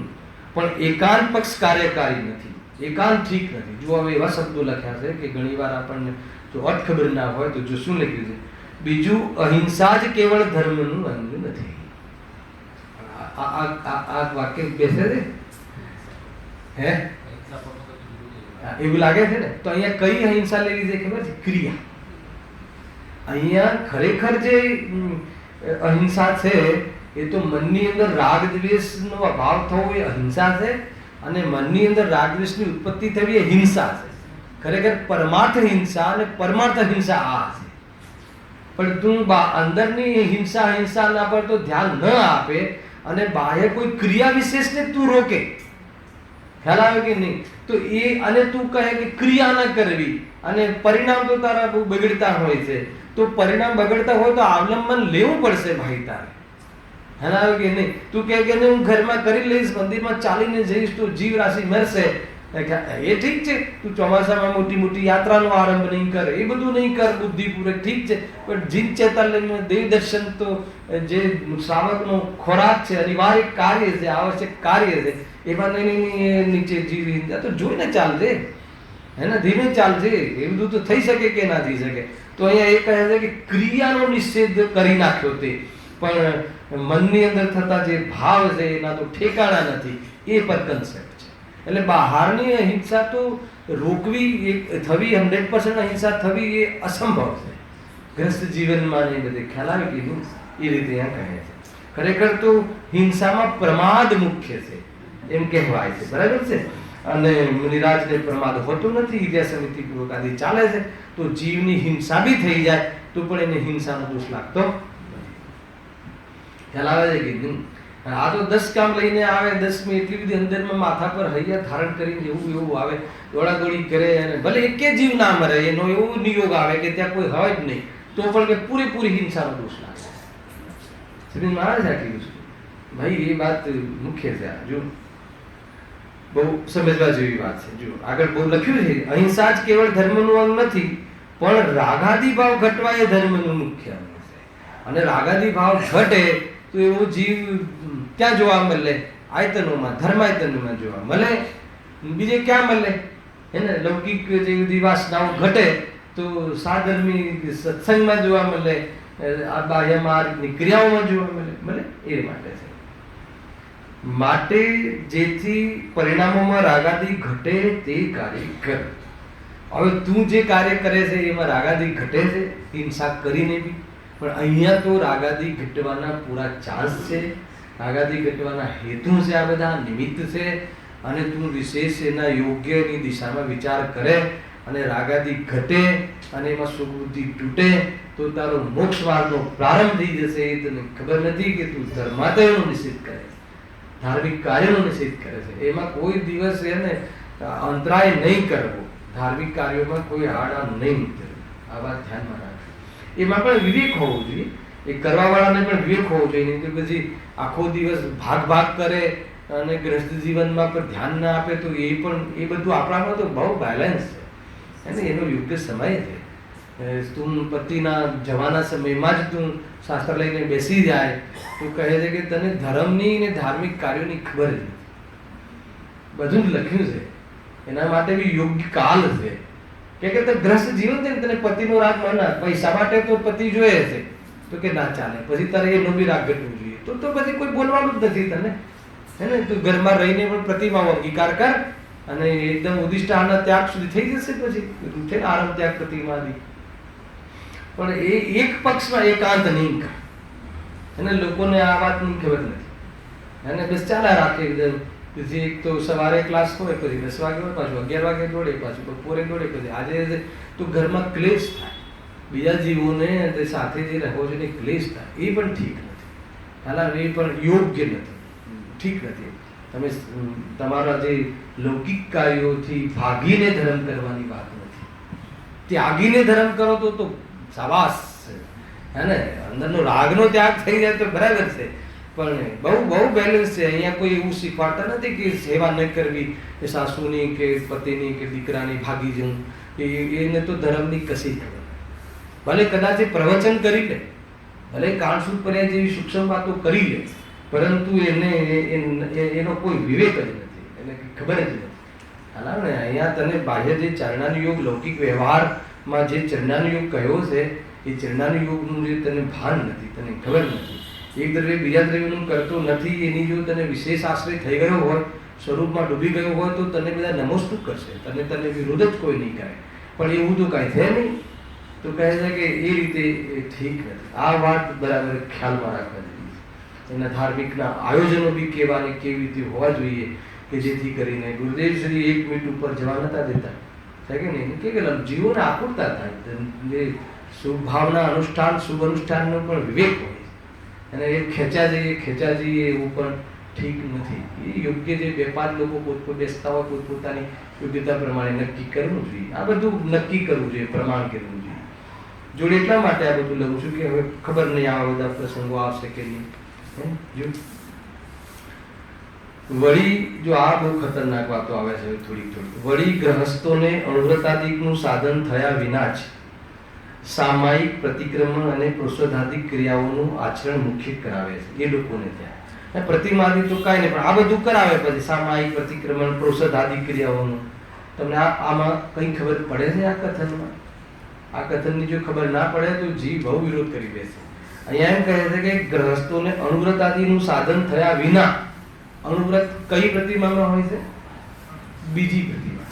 પણ એકાંત પક્ષ કાર્યકારી નથી, એકાંત ઠીક નથી. જો હવે એવા શબ્દો લખ્યા છે કે ઘણી વાર આપણને જો અર્થ ખબર ના હોય તો જો શું લખ્યું છે, બીજું અહિંસા જ કેવળ ધર્મનું અંગ નથી. આ વાક્ય બેસે છે હે, એવું લાગે છે ને. તો અહીંયા કઈ અહિંસા લેવી છે ખબર છે? ક્રિયા. અહીંયા ખરેખર જે અહિંસા છે એ તો મનની અંદર રાગ દ્વેષનો અભાવ થવો એ અહિંસા છે, અને મનની અંદર રાગ દ્વેષની ઉત્પત્તિ થવી એ હિંસા છે. ખરેખર પરમાર્થ હિંસા અને પરમાર્થ હિંસા આ છે. પણ તું અંદરની હિંસાના પર તો ધ્યાન ન આપે અને બાહ્ય કોઈ ક્રિયા વિશેષને તું રોકે, ખ્યાલ આવે કે નહીં? તો એ અને તું કહે કે ક્રિયા ન કરવી અને પરિણામ તો તારા બહુ બગડતા હોય છે, તો પરિણામ બગડતા હોય તો અવલંબન લેવું પડશે ભાઈ તારે, ખ્યાલ આવે કે નહીં? તું કહે કે હું ઘરમાં કરી લઈશ, મંદિરમાં ચાલીને જઈશ તો જીવ રાશિ મરશે, એ ઠીક છે. તું ચોમાસામાં મોટી મોટી યાત્રાનો આરંભ નહીં કર, એ બધું નહીં કર બુદ્ધિપૂર્વક, ઠીક છે. પણ જીન ચેતાલયમાં દેવ દર્શન તો જે શ્રાવકનો ખોરાક છે, અનિવાર્ય કાર્ય છે, આવશ્યક કાર્ય છે, એમાં નહીં નીચે જીવી તો જોઈને ચાલજે, હે ને, ધીમે ચાલજે. એ બધું તો થઈ શકે કે ના થઈ શકે. તો અહીંયા એ કહે છે કે ક્રિયાનો નિષેધ કરી નાખ્યો તે, પણ મનની અંદર થતા જે ભાવ છે એના તો ઠેકાણા નથી, એ પર કન્સેપ્ટ છે. એટલે બહારની અહિંસા તો રોકવી થવી 100% અહિંસા થવી એ અસંભવ છે ગ્રસ્ત જીવનમાં. ને બધે ખ્યાલ આવે કે એ રીતે અહીંયા કહે છે. ખરેખર તો હિંસામાં પ્રમાદ મુખ્ય છે એમ કહેવાય છે, બરાબર છે. અને મુનિરાજને પ્રમાદ હોતો નથી, ઈર્ષ્યા સમિતિ પૂર્વક આદિ ચાલે છે, તો જીવની હિંસા બી થઈ જાય તો પણ એને હિંસાનો દોષ લાગતો ખ્યાલ આવે છે કે નહીં? આ તો 10 કામ લઈને આવે, 10 એટલી બધી અંદરમાં માથા પર હૈયા ધારણ કરીને એવું આવે, દોડાદોડી કરે, અને ભલે એકે જીવ ના મરે એનો એવો નિયોગ આવે કે ત્યાં કોઈ હોય જ નહીં, તો પણ કે પૂરેપૂરી હિંસાનો દોષ લાગે. સમજમાં આવે છે આટલી વસ્તુ? ભાઈ એ વાત મુખ્ય છે. જો બહુ સમજવા જેવી વાત છે. જો આગળ બહુ લખ્યું છે, અહિંસા જ કેવળ ધર્મનું અંગ નથી, પણ રાગાદિ ભાવ ઘટવા એ ધર્મનું મુખ્ય અંગ છે. અને રાગાદિ ભાવ ઘટે તો એવો જીવ ક્યાં જોવા મળે? આયતનોમાં, ધર્માયતનોમાં જોવા મળે, બીજે ક્યાં મળે? એને લૌકિક જે બધી વાસનાઓ ઘટે તો સાધર્મી સત્સંગમાં જોવા મળે, આ બાહ્ય માર્ગની ક્રિયાઓમાં જોવા મળે. એ માટે જેથી પરિણામોમાં રાગાદિ ઘટે તે કાર્ય કર. હવે તું જે કાર્ય કરે છે એમાં રાગાદિ ઘટે છે હિંસા કરીને બી, પણ અહીંયા તો રાગાદિ ઘટવાના પૂરા ચાન્સ છે, રાગાદિ ઘટવાના હેતુ છે, આ બધા નિમિત્ત છે. અને તું વિશેષ એના યોગ્યની દિશામાં વિચાર કરે અને રાગાદિ ઘટે અને એમાં સુબુદ્ધિ તૂટે તો તારો મોક્ષ માર્ગનો પ્રારંભ થઈ જશે. એ તને ખબર નથી કે તું ધર્માદયનો નિષેધ કરે છે, ધાર્મિક કાર્યનો નિષેધ કરે છે. એમાં કોઈ દિવસ એને અંતરાય નહીં કરવો, ધાર્મિક કાર્યોમાં કોઈ આડા નહીં કરવું. આ વાત ધ્યાનમાં રાખો. એમાં પણ વિવેક હોવો જોઈએ, એ કરવાવાળાને પણ વિવેક હોવો જોઈએ. નહીં તો પછી આખો દિવસ ભાગ કરે અને ગ્રસ્ત જીવનમાં પણ ધ્યાન ના આપે તો એ બધું આપણામાં તો બહુ બેલેન્સ છે, અને એનો યોગ્ય સમય છે. તું પતિના જવાના સમયમાં જ તું શાસ્ત્ર લઈને બેસી જાય તો કહે છે કે તને ધર્મની ને ધાર્મિક કાર્યોની ખબર જ નથી. બધું જ લખ્યું છે, એના માટે બી યોગ્ય કાલ છે કે તે ગ્રસ્ત જીવન છે, તને પતિનો રાગ માના, પૈસા માટે તો પતિ જોઈએ છે તો કે ના ચાલે, પછી તારે એનો બી રાગ ઘટવું જોઈએ, તો પછી કોઈ બોલવાનું જ નથી તને, હે ને? તું ઘરમાં રહીને પણ પ્રતિમાનો અંગીકાર કર અને એકદમ ઉદિષ્ટાના ત્યાગ સુધી થઈ જશે. પછી છે ને આરંભ ત્યાગ પ્રતિમાની, પણ એ એક પક્ષમાં એકાંત નહીં કર. એને લોકોને આ વાતની ખબર નથી, અને બસ ચાલ્યા રાખે એકદમ. પછી એક તો સવારે ક્લાસ હોય, પછી 10 વાગે હોય, પાછું 11 વાગે દોડે, પાછું બપોરે દોડે, પછી આજે તો ઘરમાં ક્લેશ થાય, બીજા જીવોને સાથે જે રહો છો ને ક્લેશ થાય, એ પણ ઠીક નથી, હાલા એ પણ યોગ્ય નથી. ઠીક નથી. તમે તમારા જે લૌકિક કાર્યોથી ભાગીને ધર્મ કરવાની વાત નથી. ત્યાગીને ધર્મ કરો તો શાબાશ છે, હે ને? અંદરનો રાગનો ત્યાગ થઈ જાય તો બરાબર છે, પણ બહુ બેલેન્સ છે. અહીંયા કોઈ એવું શીખવાડતા નથી કે સેવા ન કરવી, કે સાસુની કે પતિની કે દીકરાની ભાગી જવું. એને તો ધર્મની કશી ખબર. ભલે કદાચ એ પ્રવચન કરી લે, ભલે કાળસુદ પર્યા જેવી સૂક્ષ્મ વાતો કરી લે, પરંતુ એનો કોઈ વિવેક જ નથી, એને ખબર જ નથી. હાલા ને અહીંયા તને બાહ્ય જે ચરણાનુયોગ લૌકિક વ્યવહારમાં જે ચરણાનુયોગ કહ્યો છે, એ ચરણાનુયોગનું જે તને ભાન નથી, તને ખબર નથી. એક દ્રવ્ય બીજા દ્રવ્યનું કરતો નથી, એની જો તને વિશેષ આશ્રય થઈ ગયો હોય, સ્વરૂપમાં ડૂબી ગયો હોય, તો તને બધા નમસ્તુક કરશે, તને વિરોધ જ કોઈ નહીં કરે. પણ એવું તો કાંઈ છે નહીં. તો કહે છે કે એ રીતે એ ઠીક નથી. આ વાત બરાબર ખ્યાલમાં રાખવા જોઈએ. એના ધાર્મિકના આયોજનો બી કેવી રીતે હોવા જોઈએ કે જેથી કરીને ગુરુદેવ શ્રી 1 મિનિટ ઉપર જવા નતા દેતા, છે કે નહીં? કે જીવોને આકુરતા થાય, જે શુભ ભાવના અનુષ્ઠાન, શુભ અનુષ્ઠાનનો પણ વિવેક હોય, અને એ ખેંચા જઈએ એવું પણ ઠીક નથી. એ યોગ્ય જે 2-5 લોકો પોતપોત બેસતા હોય, પોતપોતાની યોગ્યતા પ્રમાણે નક્કી કરવું જોઈએ. આ બધું નક્કી કરવું જોઈએ, પ્રમાણ કરવું જોઈએ. જોડે એટલા માટે આ બધું લઉં છું કે હવે ખબર નહીં આવા બધા પ્રસંગો આવશે કે નહીં. વળી જો આ બહુ ખતરનાક વાતો આવે છે થોડીક. વળી ગ્રહસ્થોને અણુવ્રતાદિકનું સાધન થયા વિના જ સામાયિક પ્રતિક્રમણ અને પ્રોષધાદિક ક્રિયાઓનું આચરણ મુખ્ય કરાવે છે એ લોકોને ત્યાં. પ્રતિમાદિ તો કાંઈ નહીં, પણ આ બધું કરાવે પછી સામાયિક પ્રતિક્રમણ, પ્રોષધાદિક ક્રિયાઓનું. તમને આમાં કંઈ ખબર પડે છે આ કથનમાં? આ કથનની જો ખબર ના પડે તો જીવ બહુ વિરોધ કરી દેશે. અહીંયા એમ કહે છે કે ગ્રહસ્થોને અણુવ્રત આદિનું સાધન થયા વિના, અણુવ્રત કઈ પ્રતિમામાં હોય છે? બીજી પ્રતિમા,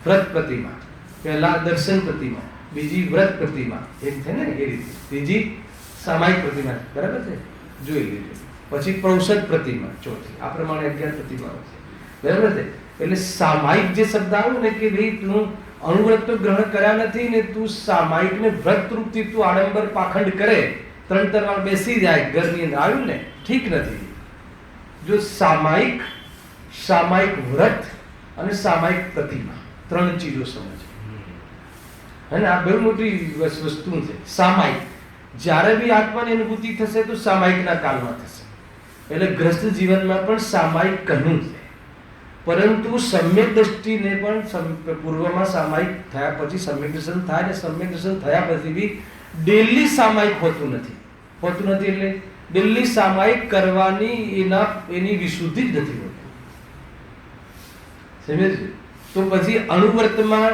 વ્રત પ્રતિમા. પહેલા દર્શન પ્રતિમા, બીજી વ્રત પ્રતિમા, એમ છે ને એ રીતે. ત્રીજી સામાયિક પ્રતિમા, બરાબર છે? જોઈ લીધું. પછી પ્રોષદ પ્રતિમા ચોથી. આ પ્રમાણે 11 પ્રતિમાઓ છે, બરાબર છે? એટલે સામાયિક જે શબ્દ આવ્યો ને કે ભાઈ તું અણુવ્રત તો ગ્રહણ કર્યા નથી ને તું સામાયિક ને વ્રત રૂપથી તું આડંબર પાખંડ કરે, 3 વાર બેસી જાય ઘરની અંદર, આવ્યું ને? ઠીક નથી. જો સામાયિક વ્રત અને સામાયિક પ્રતિમા 3 ચીજો સમજ, અને આ બહુ મોટી વસ્તુ છે. સામાયિક જ્યારે બી આત્માની અનુભૂતિ થશે તો સામાયિકના કાળમાં થશે. એટલે ગ્રસ્ત જીવનમાં પણ સામાયિક કહ્યું છે, પરંતુ સમ્યક દ્રષ્ટિને પણ પૂર્વમાં સામાયિક થયા પછી સમ્યક દર્શન થાય, ને સમ્યક દર્શન થયા પછી બી ડેલી સામાયિક હોતું નથી. એટલે ડેલી સામાયિક કરવાની એની વિશુદ્ધિ જ નથી હોતી. સમજ્યું? તો પછી અણુવ્રતમાં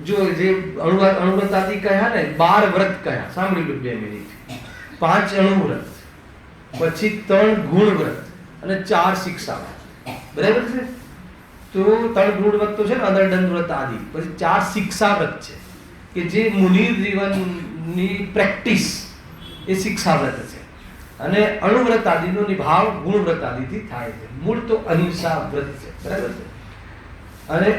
જો જે અણુવ્રત આદિ કહ્યા ને, 12 વ્રત કહ્યા, સાંભળી લો 2 મિનિટ. 5 અણુવ્રત, પછી 3 ગુણ વ્રત અને 4 શિક્ષા વ્રત, બરાબર છે? તો 3 ગુણ વ્રત તો છે ને, અનર્દંડ વ્રત આદિ. પછી 4 શિક્ષા વ્રત છે કે જે મુનિ જીવનની પ્રેક્ટિસ, એ શિક્ષા વ્રત છે. અને અણુવ્રત આદિનો નિભાવ ગુણ વ્રત આદિથી થાય છે. મૂળ તો અહિંસા વ્રત છે, બરાબર છે? અને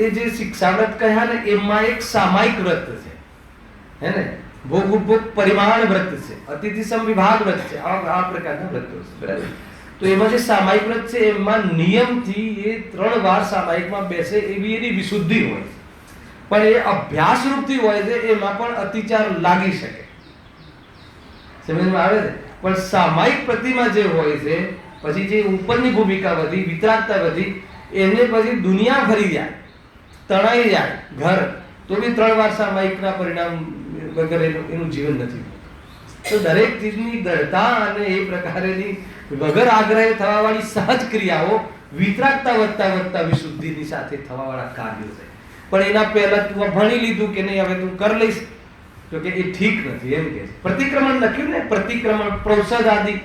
એ જે શિક્ષા વ્રત કહ્યા ને, એમાં એક સામાયિક વ્રત છે, હે ને? ભોગ ઉપભોગ પરિમાણ વ્રત છે, અતિથિ સંવિભાગ વ્રત છે. આ પ્રકારના વ્રતો છે, બરાબર? તો એમાં જે સામાયિક વ્રત છે, એમાં નિયમથી એ 3 વાર સામાયિકમાં બેસે એવી એની વિશુદ્ધિ હોય છે. પણ એ અભ્યાસ રૂપથી હોય છે, એમાં પણ અતિચાર લાગી શકે. સમજમાં આવે છે? પણ સામાયિક પ્રતિમા જે હોય છે, પછી જે ઉપરની ભૂમિકા વધી, વિતરાગતા વધી, એને પછી દુનિયા ફરી જાય, તણાઈ જાય ઘર, તો બી 3 વાર સામાયિકના પરિણામ વગર એનું જીવન નથી. તો દરેક ચીજની દૃઢતા અને એ પ્રકારેની વગર આગ્રહે થવા વાળી સહજ ક્રિયાઓ વિતરાગતા વધતા વિશુદ્ધિની સાથે થવા વાળા કાર્યો છે. પણ એના પહેલા તું ભણી લીધું કે નહીં, હવે તું કર લઈશ, તો કે એ ઠીક નથી, એમ કે. પ્રતિક્રમણ લખ્યું ને, પ્રતિક્રમણ, પ્રોષદ આદિ.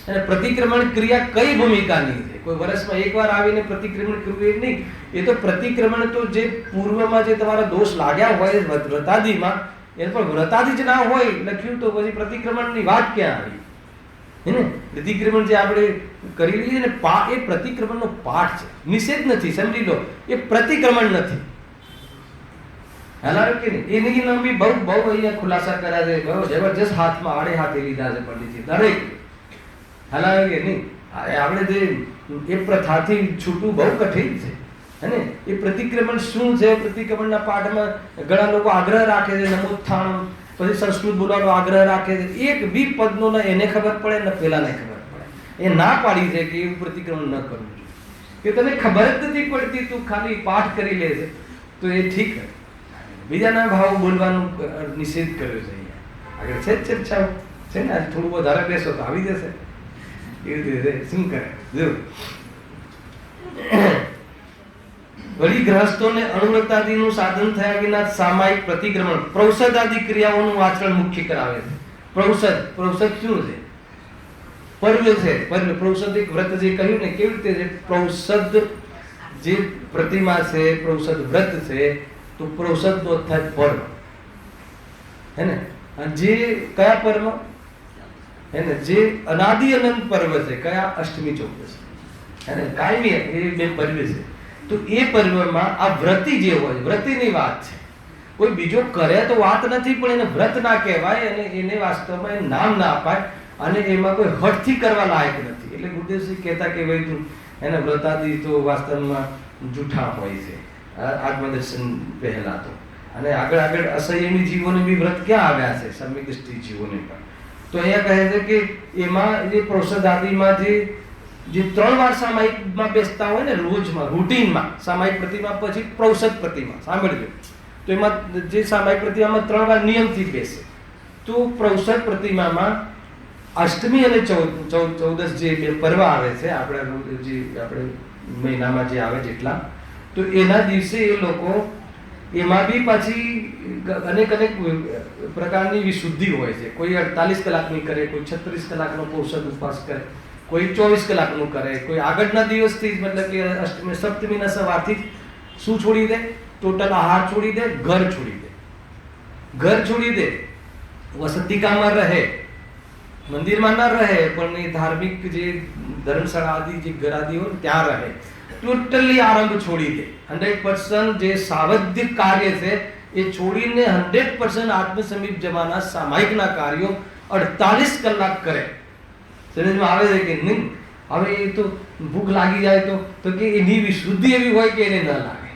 અને પ્રતિક્રમણ ક્રિયા કઈ ભૂમિકાની છે? કોઈ વર્ષમાં 1 વાર આવીને પ્રતિક્રમણ કરવું એ નહીં. એ તો પ્રતિક્રમણ તો જે પૂર્વમાં જે તમારા દોષ લાગ્યા હોય વ્રતાદિમાં, એ પણ વ્રતાદિ જ ના હોય લખ્યું, તો પછી પ્રતિક્રમણની વાત ક્યાં આવી? હે ને? પ્રતિક્રમણ જે આપણે કરી લઈએ ને, એ પ્રતિક્રમણનો પાઠ છે, નિષેધ નથી. સમજી લો, એ પ્રતિક્રમણ નથી. હાલારો કે નહીં? એની નામ બી બહુ અહીંયા ખુલાસા કર્યા છે, બહુ જબરજસ્ત હાથમાં આડે હાથે લીધા છે પંડિતજી દરેક. હાલારો કે નહીં? આપણે જે એ પ્રથાથી છૂટવું બહુ કઠિન છે હે ને. એ પ્રતિક્રમણ શું છે? પ્રતિક્રમણના પાઠમાં ઘણા લોકો આગ્રહ રાખે છે નમોત્થાણમ, પછી સંસ્કૃત બોલવાનો આગ્રહ રાખે છે. એક બી પદનો ને એને ખબર પડે ને પેલાને ખબર પડે. એ ના પાડી છે કે એવું પ્રતિક્રમણ ન કરવું જોઈએ, કે તને ખબર જ નથી પડતી, તું ખાલી પાઠ કરી લે છે તો એ ઠીક છે. બીજાના ભાવ બોલવાનું નિષેધ કર્યો છે અહીંયા આગળ. છે જ ચર્ચાઓ છે ને. આજે થોડું વધારે બેસો તો આવી જશે. એવી રીતે શું કરે જો. વળી ગ્રહસ્થોને અણુવ્રતાદિનું સાધન થયા વિના સામાયિક પ્રતિક્રમણ પ્રૌષધાદિ ક્રિયાઓનું આચરણ મુખ્ય કરાવે છે. પ્રૌષધ શું છે? પર્વ છે. પર્વ પ્રૌષધ એક વ્રત જે કહ્યું ને, કેવી રીતે છે? પ્રૌષધ જે પ્રતિમા છે, પ્રૌષધ વ્રત છે, તો પ્રૌષધ નો થાય પર્વ હે ને. અને જે કયા પર્વ હે ને, જે અનાદિ અનંત પર્વ છે, કયા? અષ્ટમી ચૌદશ હે ને, કાયમી એ બે પર્વ છે. તો એ પર્વમાં આ વ્રતી જે હોય, વ્રતીની વાત છે. કોઈ બીજો કરે તો વાત નથી, પણ એને વ્રત ના કહેવાય અને એને વાસ્તવમાં એ નામ ના અપાય અને એમાં કોઈ હઠથી કરવા લાયક નથી. એટલે ગુરુદેવજી કહેતા કે ભાઈ તું એના વ્રતાદિ તો વાસ્તવમાં જૂઠા હોય છે આત્મદર્શન પહેલા તો. અને આગળ અસંયમી જીવોને બી વ્રત ક્યાં આવ્યા છે? સમ્યક જીવોને પણ. તો અહીંયા કહે છે કે એમાં જે પ્રૌષધાદિમાં જે 3 વાર સામાયિકમાં બેસતા હોય ને, રોજમાં રૂટીનમાં સામાયિક પ્રતિમા પછી પ્રૌષધ પ્રતિમા સાંભળજો. તો એમાં જે સામાયિક પ્રતિમામાં 3 વાર નિયમથી બેસે. તો પ્રૌષધ પ્રતિમામાં અષ્ટમી અને ચૌદશ જે બે પર્વ આવે છે આપણે મહિનામાં જે આવે જેટલા, તો એના દિવસે એ લોકો એમાં બી પાછી અનેક પ્રકારની વિશુદ્ધિ હોય છે. કોઈ 48 કલાકની કરે, કોઈ 36 કલાકનો પ્રૌષધ ઉપવાસ કરે, કોઈ 24 કલાકનું કરે, કોઈ આગળના દિવસથી જ, મતલબ કે અષ્ટમી સપ્તમીના સવારથી શું છોડી દે? ટોટલ આહાર છોડી દે, ઘર છોડી દે, વસતિકામાં રહે, મંદિરમાં ન રહે પણ એ ધાર્મિક જે ધર્મશાળા આદિ જે ઘર આદિ હોય ત્યાં રહે. ટોટલી આરંભ છોડી દે. 100% જે સાવધિક કાર્ય છે એ છોડીને 100% આત્મસમીપ જવાના સામાયિકના કાર્યો 48 કલાક કરે. સમજમાં આવે છે કે નહીં? હવે એ તો ભૂખ લાગી જાય તો કે એની વિશુદ્ધિ એવી હોય કે એને ન લાગે.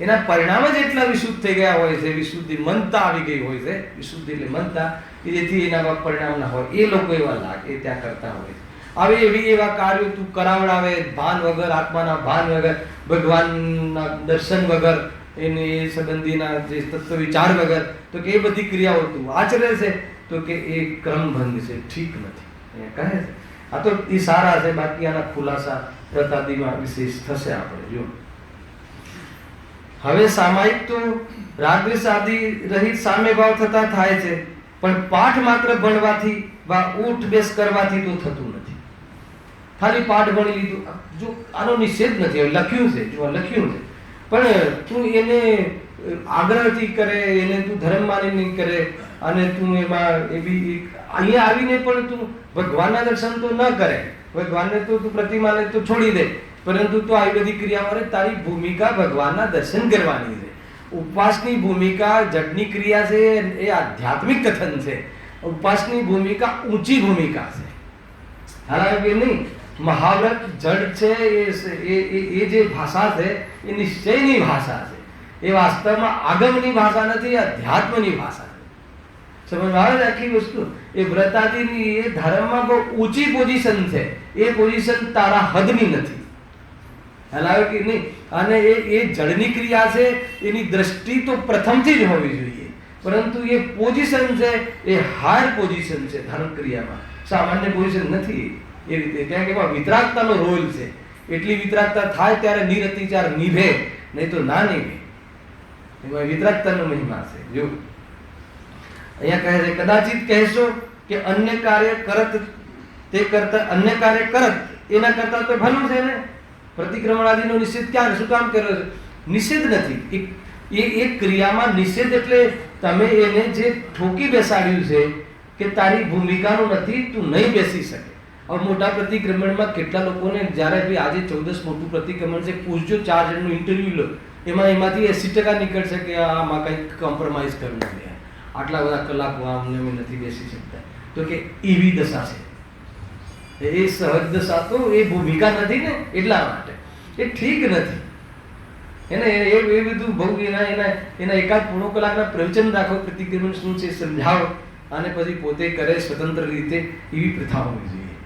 એના પરિણામ જ એટલા વિશુદ્ધ થઈ ગયા હોય છે, વિશુદ્ધિ મનતા આવી ગઈ હોય છે. વિશુદ્ધિ એટલે મનતા, કે જેથી એના પરિણામ ના હોય. એ લોકો એવા લાગે, એ ત્યાં કરતા હોય છે. હવે એવા કાર્યો તું કરાવડાવે ભાન વગર, આત્માના ભાન વગર, ભગવાનના દર્શન વગર, એને સંબંધીના જે તત્વ વિચાર વગર, તો કે એ બધી ક્રિયાઓ તું આચરે છે તો કે એ ક્રમભંગ છે, ઠીક નથી એ કહે છે. આ તો એ સારા છે. બાકી આના ખુલાસા પ્રતાદિમાં વિશેષ થશે આપણે જો. હવે સામાયિક તો રાગદ્વેષ આદિ રહિત સામ્ય ભાવ થતા થાય છે, પણ પાઠ માત્ર ભણવાથી વા ઉઠ બેસ કરવાથી તો થતું નથી. ખાલી પાઠ ભણી લીધું, જો આનો નિષેધ નથી, લખ્યું છે, પણ તું એને આગ્રહથી કરે, એને તું ધર્મ માનીને કરે, અને તું એમાં એવી અહીંયા આવીને પણ તું ભગવાનના દર્શન તો ન કરે, ભગવાનને તો તું પ્રતિમાને તો છોડી દે, પરંતુ તો આવી બધી ક્રિયાઓ તારી ભૂમિકા ભગવાનના દર્શન કરવાની છે. ઉપવાસની ભૂમિકા જડની ક્રિયા છે, એ આધ્યાત્મિક કથન છે. ઉપવાસની ભૂમિકા ઊંચી ભૂમિકા છે. હાલાકી નહીં, મહાવ્રત જડ છે, એ જે ભાષા છે એ નિશ્ચયની ભાષા છે. એ વાસ્તવમાં આગમની ભાષા નથી, અધ્યાત્મની ભાષા છે. સમજ આવે છે આખી વસ્તુ? એ વ્રતાદિની એ ધર્મમાં બહુ ઊંચી પોઝિશન છે. એ પોઝિશન તારા હદની નથી. હલાવે કે નહીં? અને એ જળની ક્રિયા છે, એની દ્રષ્ટિ તો પ્રથમથી જ હોવી જોઈએ, પરંતુ એ પોઝિશન છે એ હાયર પોઝિશન છે ધર્મ ક્રિયામાં, સામાન્ય પોઝિશન નથી. એ રીતે ત્યાં કે વિતરાગતાનો રોલ છે. એટલી વિતરાગતા થાય ત્યારે નિરતિચાર નિભે, નહીં તો ના નિભે. એમાં વિતરાગતાનો મહિમા છે. જો અહીંયા કહે છે, કદાચિત કહેશો કે અન્ય કાર્ય કરત તે કરતા અન્ય કાર્ય કરત એના કરતા તો ભલું છે ને. પ્રતિક્રમણ આદિનો નિષેધ ક્યાં, શું કામ કર્યો છે? નિષેધ નથી. એ ક્રિયામાં નિષેધ એટલે તમે એને જે ઠોકી બેસાડ્યું છે કે તારી ભૂમિકાનું નથી, તું નહીં બેસી શકે. હવે મોટા પ્રતિક્રમણમાં કેટલા લોકોને જ્યારે ભાઈ આજે 14 મોટું પ્રતિક્રમણ છે, પૂછજો 4 જણનું ઇન્ટરવ્યુ લો, એમાંથી 80% નીકળશે કે આમાં કંઈક કોમ્પ્રોમાઇઝ કરવું છે, આટલા બધા કલાકો અમને અમે નથી બેસી શકતા. તો કે એવી દશા છે. એ સહજ દશા તો એ ભૂમિકા નથી ને, એટલા માટે એ ઠીક નથી. એને એ બધું બહુ એના એકાદ પોણો કલાકના પ્રવચન રાખો, પ્રતિક્રમણ શું છે સમજાવો, અને પછી પોતે કરે સ્વતંત્ર રીતે. એવી પ્રથા હોવી જોઈએ.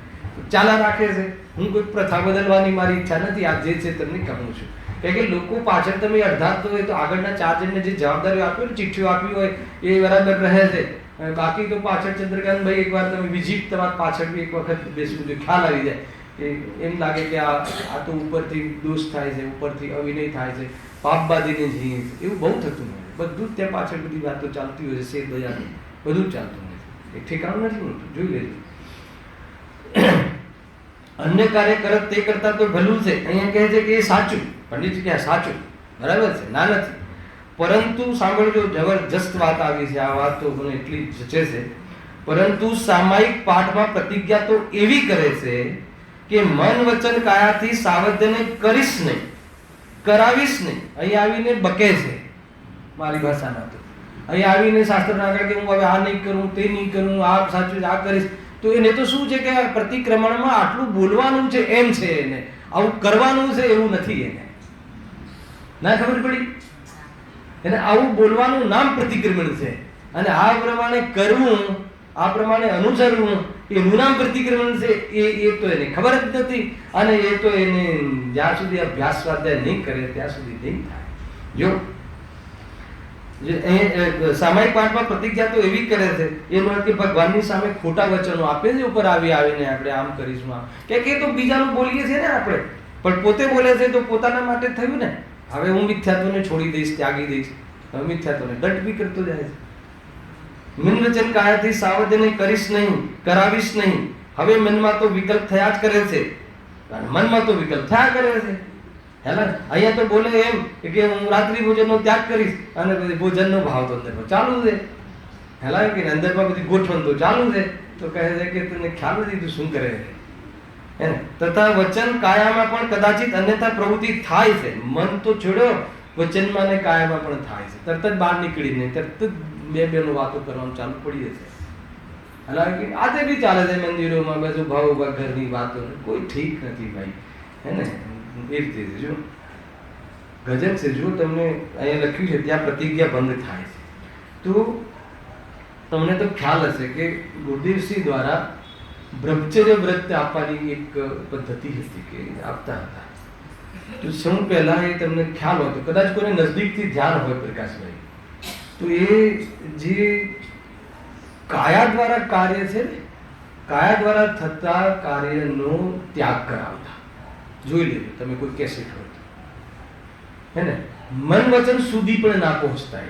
ચાલા રાખે છે. હું કોઈ પ્રથા બદલવાની મારી ઈચ્છા નથી. આ જે છે તમને કહું છું. કારણ કે લોકો પાછળ તમે અડધા તો હોય તો આગળના 4 જણને જે જવાબદારીઓ આપી હોય, ચિઠ્ઠીઓ આપી હોય, એ બરાબર રહે છે. બાકી તો પાછળ ચંદ્રકાંતભાઈ એકવાર તમે વિઝિટ તમારા પાછળ બી એક વખત બેસવું જોઈએ, ખ્યાલ આવી જાય. એમ લાગે કે આ તો ઉપરથી દોષ થાય છે, ઉપરથી અવિનય થાય છે, પાપ બાંધીને જઈએ છે, એવું બહુ થતું હોય. બધું જ ત્યાં પાછળ બધી વાતો ચાલતી હોય છે, શેર બજારની બધું જ ચાલતું હોય છે. એક ઠેકાણું નથી હોતું, જોઈ લેજો. અન્ય કાર્ય કરત તે કરતા તો ભલું છે. અહીંયા કહે છે કે એ સાચું, પંડિતજી કહે સાચું, બરાબર છે, ના નથી. પરંતુ સાંભળજો, જબરજસ્ત વાત આવી છે. આ વાત તો મને એટલી જચે છે. પરંતુ સામાયિક પાઠમાં પ્રતિજ્ઞા તો એવી કરે છે કે મન વચન કાયાથી સાવધને કરીશ નહીં, કરાવીશ નહીં. અહીં આવીને બકે છે, મારી ભાષામાં તો. અહીં આવીને શાસ્ત્રના આગળ કે હું હવે આ નહીં કરું, તે નહીં કરું, આ સાચું આ કરીશ. તો એને તો શું છે કે પ્રતિક્રમણમાં આટલું બોલવાનું છે એમ છે, એને આવું કરવાનું છે એવું નથી. એને ના ખબર પડી. એને આવું બોલવાનું નામ પ્રતિક્રમણ છે, અને આ પ્રમાણે કરવું, આ પ્રમાણે અનુસરવું એનું નામ પ્રતિક્રમણ છે. એ તો એને ખબર જ નથી. અને એ તો એને જ્યાં સુધી અભ્યાસ સ્વાધ્યાય નહીં કરે ત્યાં સુધી નહીં થાય. જો સામાયિક પાઠમાં પ્રતિજ્ઞા તો એવી કરે છે, એનો અર્થ કે ભગવાનની સામે ખોટા વચનો આપે છે ઉપર આવીને આપણે આમ કરીશું આમ, કે તો બીજાનું બોલીએ છીએ ને આપણે, પણ પોતે બોલે છે તો પોતાના માટે થયું ને. હવે હું મિથ્યાત્વને છોડી દઈશ, ત્યાગી દઈશ. હવે મિથ્યાત્વને દંડ બી કરતો જાય છે. મન વચન કાયાથી સાવધને કરીશ નહીં, કરાવીશ નહીં. હવે મનમાં તો વિકલ્પ થયા જ કરે છે, મનમાં તો વિકલ્પ થયા કરે છે. હેલા અહીંયા તો બોલે એમ કે હું રાત્રિ ભોજનનો ત્યાગ કરીશ, અને પછી ભોજનનો ભાવ તો અંદર ચાલુ છે. હેલા કે અંદરમાં બધી ગોઠવણ તો ચાલુ છે. તો કહે છે કે તને ખ્યાલ નથી તું શું કરે છે. તથા વચન કાયામાં પણ કદાચિત અન્યથા પ્રવૃત્તિ થાય છે. મન તો છોડ્યો, વચનમાં ને કાયામાં પણ થાય છે. તરત જ બહાર નીકળીને તરત જ બેનો વાતો કરવાનું ચાલુ પડી જશે. હાલાકી આજે બી ચાલે છે મંદિરોમાં બધું ભાવ ઘરની વાતો, કોઈ ઠીક નથી ભાઈ. હે ને એ રીતે જો ગજબ છે. જો તમને અહીંયા લખ્યું છે ત્યાં પ્રતિજ્ઞા ભંગ થાય છે. તો તમને તો ખ્યાલ હશે કે ગુરુદેવસિંહ દ્વારા બ્રહ્મચર્ય વ્રત આપવાની એક પદ્ધતિ હતી કે આપતા હતા. તો સૌ પહેલા એ તમને ખ્યાલ હોય તો કદાચ કોઈને નજદીકથી ધ્યાન હોય પ્રકાશભાઈ, તો એ જે કાયા દ્વારા કાર્ય છે ને, કાયા દ્વારા થતા કાર્યનો ત્યાગ કરાવતા. જોઈ લેજો તમે કોઈ કેસેટ હોય તો, હે ને. મન વચન સુધી પણ ના પહોંચતા.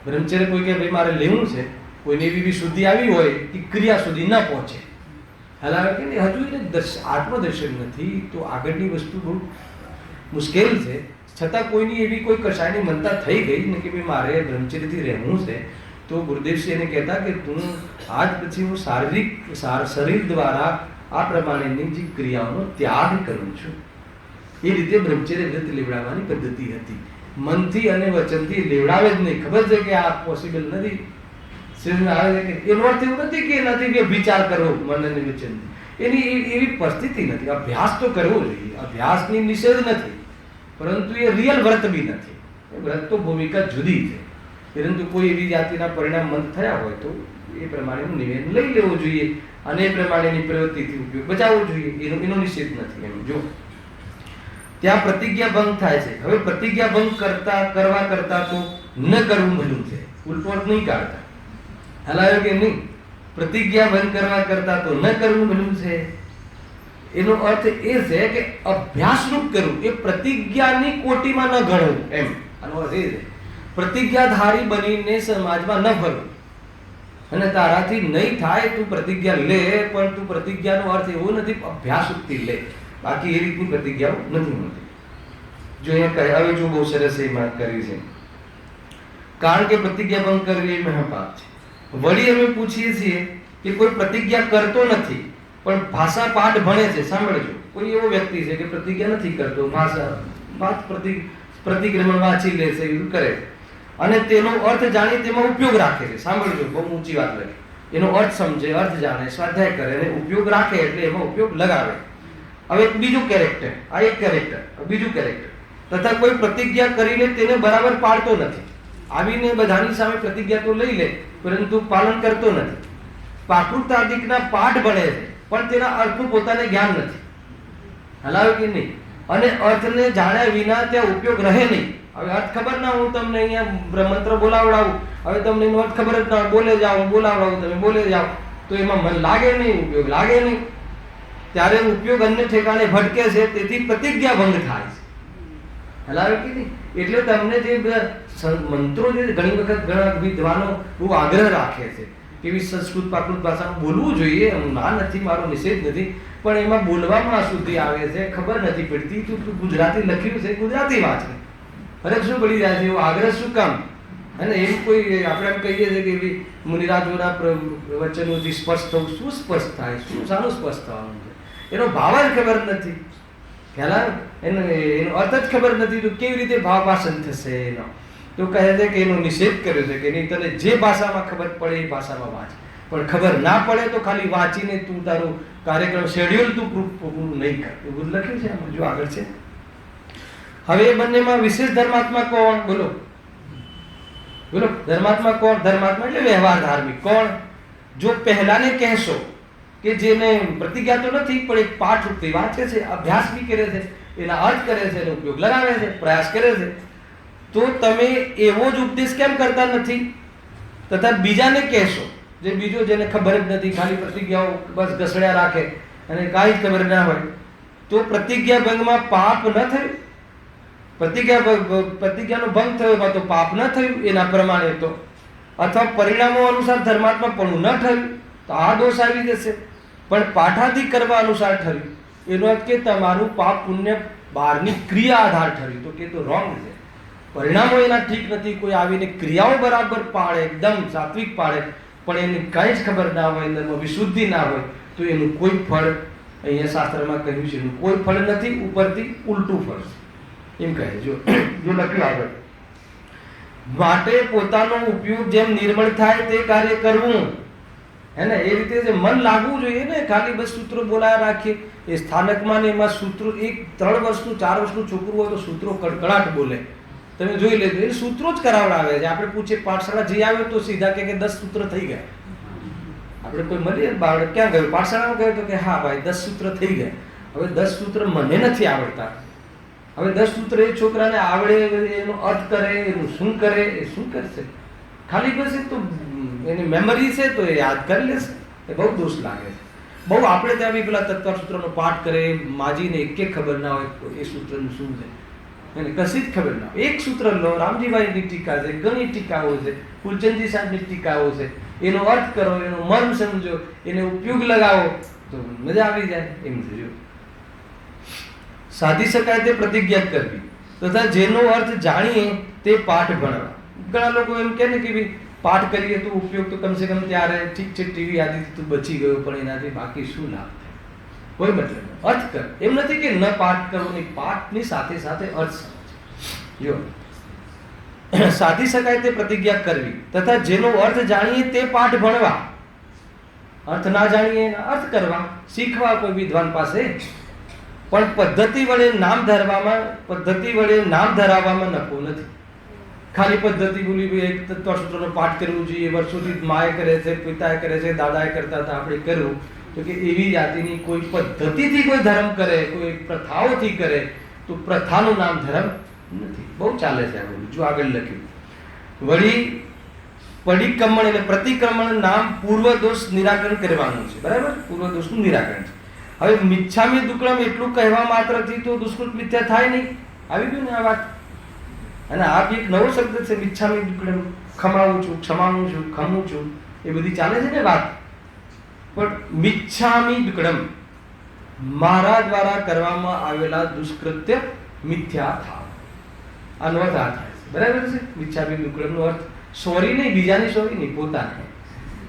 બ્રહ્મચર્ય કોઈ કે ભાઈ મારે લેવું છે, કોઈને એવી શુદ્ધિ આવી હોય કે ક્રિયા સુધી ના પહોંચે. હાલાકી હજુ એને આત્મદર્શન નથી, તો આગળની વસ્તુ બહુ મુશ્કેલ છે. છતાં કોઈની એવી કોઈ કશાયની મનતા થઈ ગઈ ને કે ભાઈ મારે બ્રહ્મચર્યથી રહેવું છે, તો ગુરુદેવસિંહ એને કહેતા કે તું આજ પછી હું શરીર દ્વારા આ પ્રમાણેની જે ક્રિયાઓનો ત્યાગ કરું છું. એ રીતે બ્રહ્મચર્ય વ્રત લેવડાવવાની પદ્ધતિ હતી. મનથી અને વચનથી લેવડાવે જ નહીં. ખબર છે કે આ પોસિબલ નથી. એનો અર્થ એવું નથી કે એનાથી કે વિચાર કરવો મન અને વચનથી, એની એવી પરિસ્થિતિ નથી. અભ્યાસ તો કરવો જોઈએ, અભ્યાસની નિષેધ નથી, પરંતુ એ રિયલ વ્રત બી નથી. વ્રત તો ભૂમિકા જુદી છે. પરંતુ કોઈ એવી જાતિના પરિણામ મંદ થયા હોય તો એ પ્રમાણેનું નિવેદન લઈ લેવું જોઈએ અને એ પ્રમાણેની પ્રવૃત્તિથી ઉપયોગ બચાવવો જોઈએ. એનો નિષેધ નથી. એમ જો ત્યાં પ્રતિજ્ઞા ભંગ થાય છે. હવે પ્રતિજ્ઞા ભંગ કરવા કરતા તો ન કરવું ભલું છે. ઉલટોટ નહીં કાઢતા. હલાયો કે નહીં. પ્રતિજ્ઞા ભંગ કરવા કરતા તો ન કરવું ભલું છે. એનો અર્થ એ છે કે અભ્યાસરૂપ કરવું, એ પ્રતિજ્ઞાની કોટીમાં ન ગણવું. એમ આનો અર્થ એ છે. પ્રતિજ્ઞાધારી બનીને સમાજમાં ન ફરવું. અને તારાથી નહીં થાય તું પ્રતિજ્ઞા લે, પણ તું પ્રતિજ્ઞાનો અર્થ એવો નથી અભ્યાસરૂપથી લે. બાકી એ રીતની પ્રતિજ્ઞાઓ નથી મળતી. જો અહીંયા હવે જો બહુ સરસ એ વાત કરી છે. કારણ કે પ્રતિજ્ઞા ભંગ કરવી એ મહાપાપ છે. વળી અમે પૂછીએ છીએ કે કોઈ પ્રતિજ્ઞા કરતો નથી પણ ભાષા પાઠ ભણે છે. સાંભળજો, કોઈ એવો વ્યક્તિ છે કે પ્રતિજ્ઞા નથી કરતો, પ્રતિક્રમણ વાંચી લે છે, એવું કરે અને તેનો અર્થ જાણી તેમાં ઉપયોગ રાખે છે. સાંભળજો, બહુ ઊંચી વાત લખી. એનો અર્થ સમજે, અર્થ જાણે, સ્વાધ્યાય કરે અને ઉપયોગ રાખે, એટલે એમાં ઉપયોગ લગાવે. હવે એક બીજું કેરેક્ટર, આ એક કેરેક્ટર, બીજું કેરેક્ટર, તથા કોઈ પ્રતિજ્ઞા કરીને તેને બરાબર પાળતો નથી. આવીને બધાની સામે પ્રતિજ્ઞા તો લઈ લે, પરંતુ પાલન કરતો નથી. પ્રાકૃતાદિકના પાઠ ભણે છે, પણ તેના અર્થનું પોતાને જ્ઞાન નથી. હલાવે કે નહીં? અને અર્થને જાણ્યા વિના ત્યાં ઉપયોગ રહે નહીં. હવે અર્થ ખબર ના, હું તમને અહીંયા મંત્ર બોલાવડાવું, હવે તમને એનો અર્થ ખબર જ ના, બોલે જાઓ, બોલાવડાવું, તમે બોલે જાઓ, તો એમાં મન લાગે નહીં, ઉપયોગ લાગે નહીં. ત્યારે ઉપયોગ અન્ય ઠેકાણે ભટકે છે, તેથી પ્રતિજ્ઞા ભંગ થાય છે. હલાવે કે નહીં? એટલે તમને જે મંત્રો જે ઘણી વખત ઘણા વિદ્વાનો બહુ આગ્રહ રાખે છે કે સંસ્કૃત પ્રાકૃત ભાષામાં બોલવું જોઈએ, હું ના નથી, મારો નિષેધ નથી, પણ એમાં બોલવામાં અશુદ્ધિ આવે છે, ખબર નથી પડતી. તું ગુજરાતી લખ્યું છે, ગુજરાતી વાંચ, ફરક શું પડી જાય છે? એવો આગ્રહ શું કામ? અને એમ કોઈ આપણે એમ કહીએ છીએ કે મુનિરાજોના વચનોથી સ્પષ્ટ થવું, શું સ્પષ્ટ થાય? શું શાનું સ્પષ્ટ થવાનું છે? એનો ભાવ જ ખબર નથી. ખ્યાલ આવે? એનો અર્થ જ ખબર નથી, તો કેવી રીતે ભાવ ભાષણ થશે એનો? તો કહે છે કે એનો નિષેધ કર્યો છે કે નહીં, તને જે ભાષામાં ખબર પડે એ ભાષામાં વાંચ, પણ ખબર ના પડે તો ખાલી વાંચીને તું તારું કાર્યક્રમ શેડ્યુલ તું પૂરું નહીં કર. એવું લખ્યું છે આમાં, જો આગળ છે. હવે એ બંનેમાં વિશેષ ધર્માત્મા કોણ? બોલો બોલો, ધર્માત્મા કોણ? ધર્માત્મા એટલે વ્યવહાર ધાર્મિક કોણ? જો પહેલાને કહેશો કે જેને પ્રતિજ્ઞા તો નથી, પણ એક પાઠ રૂપે વાંચે છે, અભ્યાસ બી કરે છે, એના અર્થ કરે છે, એનો ઉપયોગ લગાવે છે, પ્રયાસ કરે છે, તો તમે એવો જ ઉપદેશ કેમ કરતા નથી? તથા બીજાને કહેશો, જે બીજો જેને ખબર જ નથી, ખાલી પ્રતિજ્ઞાઓ બસ ઘસડ્યા રાખે અને કાંઈ જ ખબર ના હોય, તો પ્રતિજ્ઞા ભંગમાં પાપ ન થયું? પ્રતિજ્ઞાનો ભંગ થયો એમાં તો પાપ ન થયું એના પ્રમાણે તો? અથવા પરિણામો અનુસાર ધર્માત્મા પણ ન થયું તો આ દોષ આવી જશે. પણ પાઠાદિ કરવા અનુસાર થયું, એનો અર્થ કે તમારું પાપ પુણ્ય બહારની ક્રિયા આધાર થયું, તો કે તો રોંગ છે. પરિણામો એના ઠીક નથી. કોઈ આવીને ક્રિયાઓ બરાબર પાડે, એકદમ સાત્વિક પાડે, પણ એને કાંઈ જ ખબર ના હોય, અંદરમાં વિશુદ્ધિ ના હોય, તો એનું કોઈ ફળ અહીંયા શાસ્ત્રમાં કહ્યું છે, એનું કોઈ ફળ નથી, ઉપરથી ઉલટું ફળ છે એમ કહે. જો લખ્યું આગળ, માટે પોતાનો ઉપયોગ જેમ નિર્મળ થાય તે કાર્ય કરવું, હે ને? એ રીતે જે મન લાગવું જોઈએ ને, ખાલી બસ સૂત્રો બોલાયા રાખીએ. એ સ્થાનકમાં ને એમાં સૂત્રો, એક 3 વર્ષનું 4 વર્ષનું છોકરું હોય તો સૂત્રો કડકડાટ બોલે, તમે જોઈ લેજો. એ સૂત્રો જ કરાવડાવે છે. આપણે પૂછીએ પાઠશાળા જઈ આવ્યો તો સીધા કે 10 સૂત્ર થઈ ગયા. આપણે કોઈ મળીએ, બાળક ક્યાં ગયું? પાઠશાળામાં ગયો તો કે હા ભાઈ 10 સૂત્ર થઈ ગયા. હવે 10 સૂત્ર મને નથી આવડતા. હવે 10 સૂત્ર એ છોકરાને આવડે, એનો અર્થ કરે, એનું શું કરે, એ શું કરશે? ખાલી બસ એ તો એની મેમરી છે તો એ યાદ કરી લેશે. એ બહુ દોષ લાગે છે. બહુ આપણે ત્યાં બી પેલા તત્વ સૂત્રનો પાઠ કરે, માજીને એક ખબર ના હોય એ સૂત્રનું શું છે, એને કશી જ ખબર ના હોય. એક સૂત્ર લો, રામજીભાઈની ટીકા છે, ઘણી ટીકાઓ છે, ફૂલચંદજી સાહેબની ટીકાઓ છે, એનો અર્થ કરો, એનો મર્મ સમજો, એને ઉપયોગ લગાવો તો મજા આવી જાય. એમ થયું સાધી શકાય તે પ્રતિજ્ઞા કરવી, તથા જેનો અર્થ જાણીએ તે પાઠ ભણવા. ઘણા લોકો એમ કહે ને કે ભાઈ પાઠ કરીએ તો ઉપયોગ તો કમસે કમ ત્યારે ઠીક છે, ટીવી આદિથી તું બચી ગયો, પણ એનાથી બાકી શું લાભ થાય? કોઈ મતલબ નહીં. અર્થ કર. એમ નથી કે ન પાઠ કરવો નહીં, પાઠની સાથે સાથે અર્થ સમજ. જો સાધી શકાય તે પ્રતિજ્ઞા કરવી, તથા જેનો અર્થ જાણીએ તે પાઠ ભણવા. અર્થ ના જાણીએ એના અર્થ કરવા, શીખવા કોઈ વિદ્વાન પાસે. પણ પદ્ધતિ વડે નામ ધરાવવામાં નફો નથી. ખાલી પદ્ધતિ બોલી, એક તત્વસૂત્રનો પાઠ કરવું જોઈએ, વર્ષોથી માએ કરે છે, પિતાએ કરે છે, દાદાએ કરતા હતા, આપણે કરવું, તો કે એવી જાતિની કોઈ પદ્ધતિથી કોઈ ધર્મ કરે, કોઈ પ્રથાઓથી કરે, તો પ્રથાનું નામ ધર્મ નથી. બહુ ચાલે છે આ બધું. જો આગળ લખ્યું, વળી પરિક્રમણ એટલે પ્રતિક્રમણ નામ પૂર્વ દોષ નિરાકરણ કરવાનું છે. બરાબર? પૂર્વ દોષનું નિરાકરણ છે. હવે મિચ્છામી દુક્કડમ એટલું કહેવા માત્રથી તો દુષ્કૃત મિથ્યા થાય નહીં. આવી ગયું ને આ વાત? અને આ બી એક નવો શબ્દ છે, મિચ્છામી દુક્કડમ. ખમાવું છું, ક્ષમાવું છું, ખમું છું, એ બધી ચાલે છે ને વાત. પણ મિચ્છામી દુક્કડમ, મારા દ્વારા કરવામાં આવેલા દુષ્કૃત્ય મિથ્યા થાવ, આનો અર્થ આ થાય છે. બરાબર છે? મિચ્છામી દુક્કડમનો અર્થ સોરી નહીં, બીજાની સોરી નહીં, પોતાને.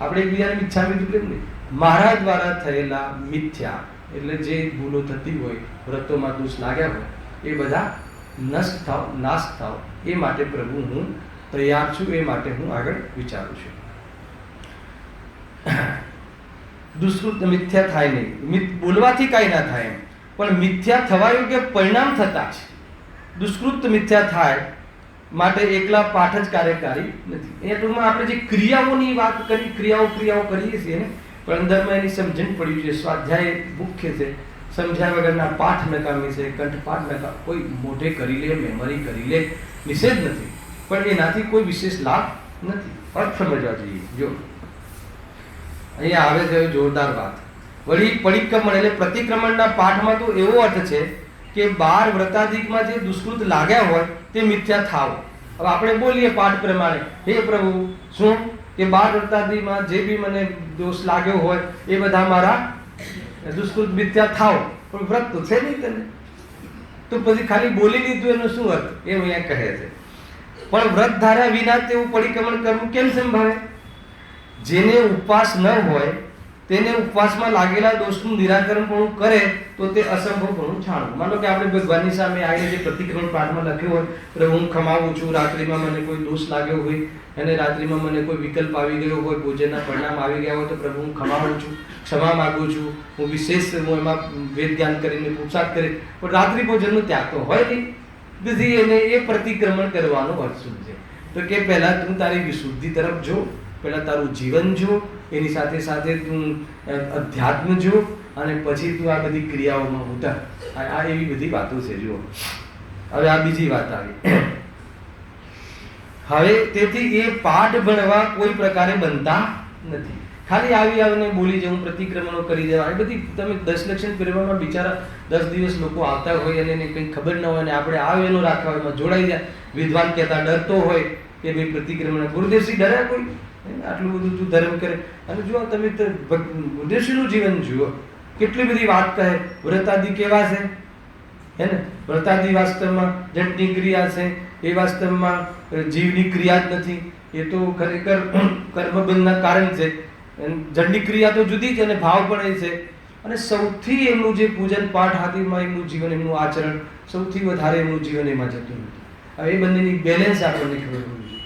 આપણે એકબીજાને મિચ્છામી દુક્કડમ નહીં, મારા દ્વારા થયેલા મિથ્યા એટલે જે ભૂલો થતી હોય, વ્રતોમાં દોષ લાગ્યા હોય, એ બધા નષ્ટ થાવ, નાશ થાવ, એ માટે પ્રભુ હું તૈયાર છું, એ માટે હું આગળ વિચારું છું. દુષ્કૃત મિથ્યા થાય નહીં, બોલવાથી કાંઈ ના થાય એમ, પણ મિથ્યા થવા યોગ્ય પરિણામ થતા છે. દુષ્કૃત મિથ્યા થાય માટે એકલા પાઠ જ કાર્યકારી નથી. એ ટૂંકમાં આપણે જે ક્રિયાઓની વાત કરી, ક્રિયાઓ કરીએ છીએ ને, પણ અંદરમાં એની સમજણ પડવી જોઈએ. સ્વાધ્યાય મુખ્ય છે, સમજ્યા વગરના પાઠ નકામી છે, કંઠપાઠ નકામી. કોઈ મોઢે કરી લે, મેમરી કરી લે, નિષેધ નથી, પણ એનાથી કોઈ વિશેષ લાભ નથી. અર્થ સમજવા જોઈએ. જો અહીંયા આવે છે જોરદાર વાત. વળી પરિક્રમણ એટલે પ્રતિક્રમણના પાઠમાં તો એવો અર્થ છે કે 12 વ્રતાદિકમાં જે દુષ્કૃત લાગ્યા હોય તે મિથ્યા થાવ. હવે આપણે બોલીએ પાઠ પ્રમાણે, હે પ્રભુ, શું કે 12 વ્રતાદિમાં જે બી મને દોષ લાગ્યો હોય એ બધા મારા દુષ્કૃત મિથ્યા થાવ. પણ વ્રત તો છે નહીં તને, તો પછી ખાલી બોલી લીધું એનો શું અર્થ? એ અહીંયા કહે છે. પણ વ્રત ધાર્યા વિના તેવું પરિક્રમણ કરવું કેમ સંભાવે? જેને ઉપવાસ ન હોય તેને ઉપવાસમાં લાગેલા દોષનું નિરાકરણ પણ કરે તો તે અસંભવ પણ જાણવું. માનો કે આપણે ભગવાનની સામે આવીને જે પ્રતિક્રમણ પાઠમાં લખ્યું હોય, પ્રભુ હું ખમાવું છું, રાત્રિમાં મને કોઈ દોષ લાગ્યો હોય અને રાત્રિમાં મને કોઈ વિકલ્પ આવી ગયો હોય, ભોજનના પરિણામ આવી ગયા હોય, તો પ્રભુ હું ખમાવું છું, ક્ષમા માગું છું, હું વિશેષ હું એમાં વેદ જ્ઞાન કરીને પુરુષાર્થ કરી, પણ રાત્રિ ભોજનનો ત્યાગ તો હોય નહીં. તેથી એને એ પ્રતિક્રમણ કરવાનો અર્થ શું છે? તો કે પહેલા તું તારી વિશુદ્ધિ તરફ જો, પહેલા તારું જીવન જો, એની સાથે સાથે તું અધ્યાત્મ જો, અને પછી તું આ બધી ક્રિયાઓમાં ઉતર. આ એવી બધી વાતો છે. જો હવે આ બીજી વાત આવી. હવે તેથી એ પાઠ ભણવા કોઈ પ્રકારે બનતા નથી. ખાલી આવીને બોલી જવું, પ્રતિક્રમણો કરી દેવા, એ બધી તમે 10 લક્ષણ પહેરવામાં બિચારા 10 દિવસ લોકો આવતા હોય અને એને કંઈ ખબર ન હોય, અને આપણે આવેલો રાખવા એમાં જોડાઈ જાય. વિદ્વાન કહેતા ડરતો હોય કે ભાઈ પ્રતિક્રમણ, ગુરુદેવશ્રી ડર્યા કોઈ? આટલું બધું તું ધર્મ કરે. અને જુઓ તમે ગુરુદેવશ્રીનું જીવન જુઓ, કેટલી બધી વાત કહે. વ્રતાદિ કેવા છે, હે ને? વ્રતાદિ વાસ્તવમાં જટની ક્રિયા છે, એ વાસ્તવમાં જીવની ક્રિયા જ નથી. એ તો ખરેખર કર્મબંધના કારણ છે. જડની ક્રિયા તો જુદી છે અને ભાવ પણ એ છે. અને સૌથી એમનું જે પૂજન પાઠ આદિમાં એમનું જીવન, એમનું આચરણ સૌથી વધારે એમનું જીવન એમાં જતું નથી. હવે એ બંનેની બેલેન્સ આપણને ખબર હોવી જોઈએ.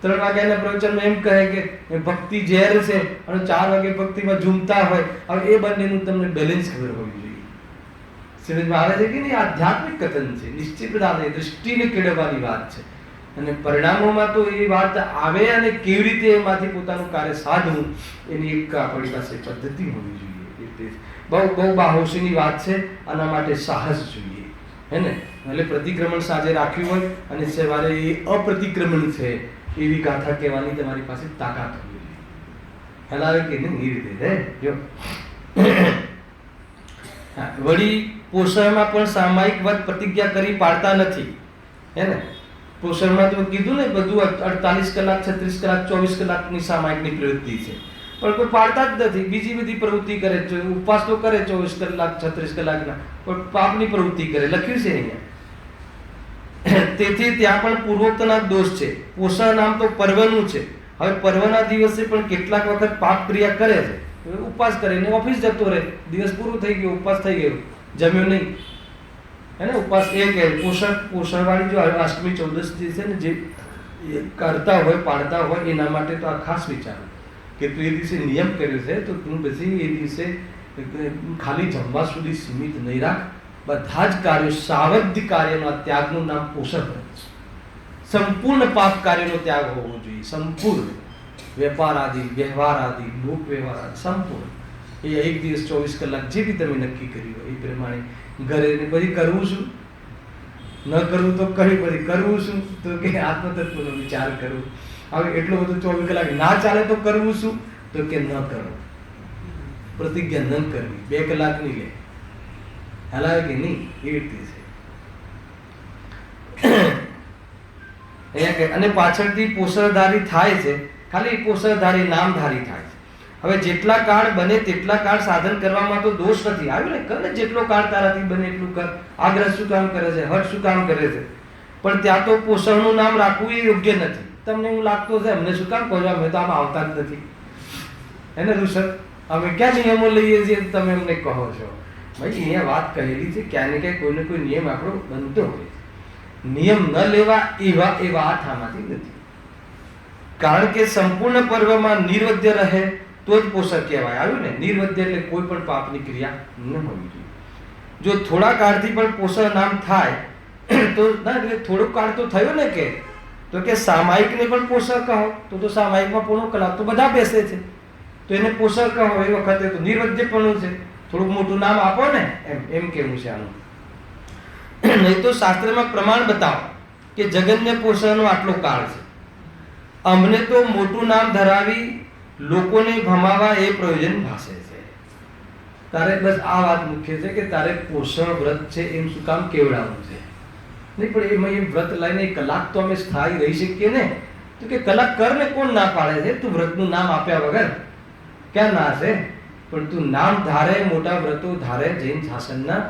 3 વાગ્યાના પ્રવચનમાં એમ કહે કે ભક્તિ ઝેર છે અને 4 વાગે ભક્તિમાં ઝૂમતા હોય. હવે એ બંનેનું તમને બેલેન્સ ખબર હોવી જોઈએ. સમજમાં આવે છે કે નહીં? આધ્યાત્મિક કથન છે, નિશ્ચિત દૃષ્ટિને કેળવવાની વાત છે. અને પરિણામોમાં તો એ વાત આવે અને કેવી રીતે એમાંથી પોતાનું કાર્ય સાધવું એની એક આપણી પાસે પદ્ધતિ હોવી જોઈએ. બહુ બાહોશીની વાત છે. આના માટે સાહસ જોઈએ, હે ને? એટલે પ્રતિક્રમણ સાંજે રાખ્યું હોય અને સવારે એ અપ્રતિક્રમણ છે એવી ગાથા કહેવાની તમારી પાસે તાકાત હોવી જોઈએ. ખ્યાલ આવે કે નહીં? એ રીતે છે. જો વળી પોષણમાં પણ સામાયિક વાત પ્રતિજ્ઞા કરી પાડતા નથી, હે ને? પોષણમાં તો કીધું ને બધું 48 કલાક, 36 કલાક, 24 કલાકની સામાયિકની પ્રવૃત્તિ છે, પણ કોઈ પાડતા જ નથી. બીજી બધી પ્રવૃત્તિ કરે છે. ઉપવાસ તો કરે 24 કલાક, 36 કલાકના, પણ પાપની પ્રવૃત્તિ કરે. લખ્યું છે અહીંયા. તેથી ત્યાં પણ પૂર્વોક્તના દોષ છે. પોષણ નામ તો પર્વનું છે. હવે પર્વના દિવસે પણ કેટલાક વખત પાપ ક્રિયા કરે છે. ઉપવાસ કરીને ઓફિસ જતો રહે, દિવસ પૂરો થઈ ગયો, ઉપવાસ થઈ ગયો, જમ્યો નહીં, હે ને? ઉપવાસ એ કહે પોષણવાળી જો અષ્ટમી 14 જે છે ને, જે કરતા હોય, પાડતા હોય, એના માટે તો આ ખાસ વિચારો કે તું એ દિવસે નિયમ કર્યો છે તો તું પછી એ દિવસે ખાલી જમવા સુધી સીમિત નહીં રાખ. બધા જ કાર્યો, સાવધ કાર્યના ત્યાગનું નામ પોષણ છે. સંપૂર્ણ પાપ કાર્યનો ત્યાગ હોવો જોઈએ. સંપૂર્ણ વેપાર આદિ, વ્યવહાર આદિ, લોક વ્યવહાર આદિ સંપૂર્ણ. એ એક દિવસ 24 કલાક જે બી તમે નક્કી કર્યું હોય એ પ્રમાણે ઘરે પછી કરવું શું, ન કરવું તો કરી, પછી કરવું શું તો કે આત્મતત્વનો વિચાર કરવો. હવે એટલો બધો 24 કલાક ના ચાલે તો કરવું શું તો કે ન કરવું, પ્રતિજ્ઞા ન કરવી, 2 કલાકની લે. હલાવે કે નહીં? એ રીતે છે. અહીંયા કે અને પાછળથી પોષણધારી થાય છે. ખાલી પોષણધારી નામધારી થાય છે. હવે જેટલા કાળ બને તેટલા કાળ સાધન કરવામાં તો દોષ નથી. આવ્યું ને? કર ને, જેટલો કાળ તારાથી બને એટલું કર. આગ્રહ શું કામ કરે છે? હર્ષ શું કામ કરે છે? પણ ત્યાં તો પોષણનું નામ રાખવું એ યોગ્ય નથી. તમને એવું લાગતું હશે અમને શું કામ કહો છો, અમે તો આમ આવતા જ નથી, હે ને ઋષભ? અમે ક્યાં નિયમો લઈએ છીએ તમે અમને કહો છો? ભાઈ અહીંયા વાત કહેલી છે, ક્યાં ને ક્યાંય કોઈને કોઈ નિયમ આપણો બનતો હોય. નિયમ ન લેવા એવા અર્થ આમાંથી નથી. કારણ કે સંપૂર્ણ પર્વમાં નિર્વદ્ય રહે તો જ પોષક કહેવાય. આવ્યું ને, નિર્વદ્ય એટલે કોઈ પણ પાપની ક્રિયા ન હોવી જોઈએ. જો થોડા કાળથી પણ પોષક નામ થાય તો ના, એટલે થોડોક કાળ તો થયો ને, કે સામાયિકને પણ પોષક કહો તો સામાયિકમાં પોણો કલાક તો બધા બેસે છે, તો એને પોષક કહો એ વખતે તો નિર્વદ્યપણું છે. થોડુંક મોટું નામ આપો ને, એમ કેવું છે આનું. નહીં તો શાસ્ત્રમાં પ્રમાણ બતાવો કે જગતને પોષણનો આટલો કાળ છે. અમને તો મોટું નામ ધરાવી લોકોને ભમાવા એ પ્રયોજન ભાસે છે. તારે બસ આ વાત મુખ્ય છે કે તારે પોષણ વ્રત છે એમ શું કામ કેવડાવવું છે. નહીં પણ એમાં એમ વ્રત લઈને કલાક તો અમે સ્થાયી રહી શકીએ ને, તો કે કલાક કર ને, કોણ ના પાડે છે? તું વ્રતનું નામ આપ્યા વગર ક્યાં ના છે? પણ તું નામ ધારે, મોટા વ્રતો ધારે જૈન શાસનના,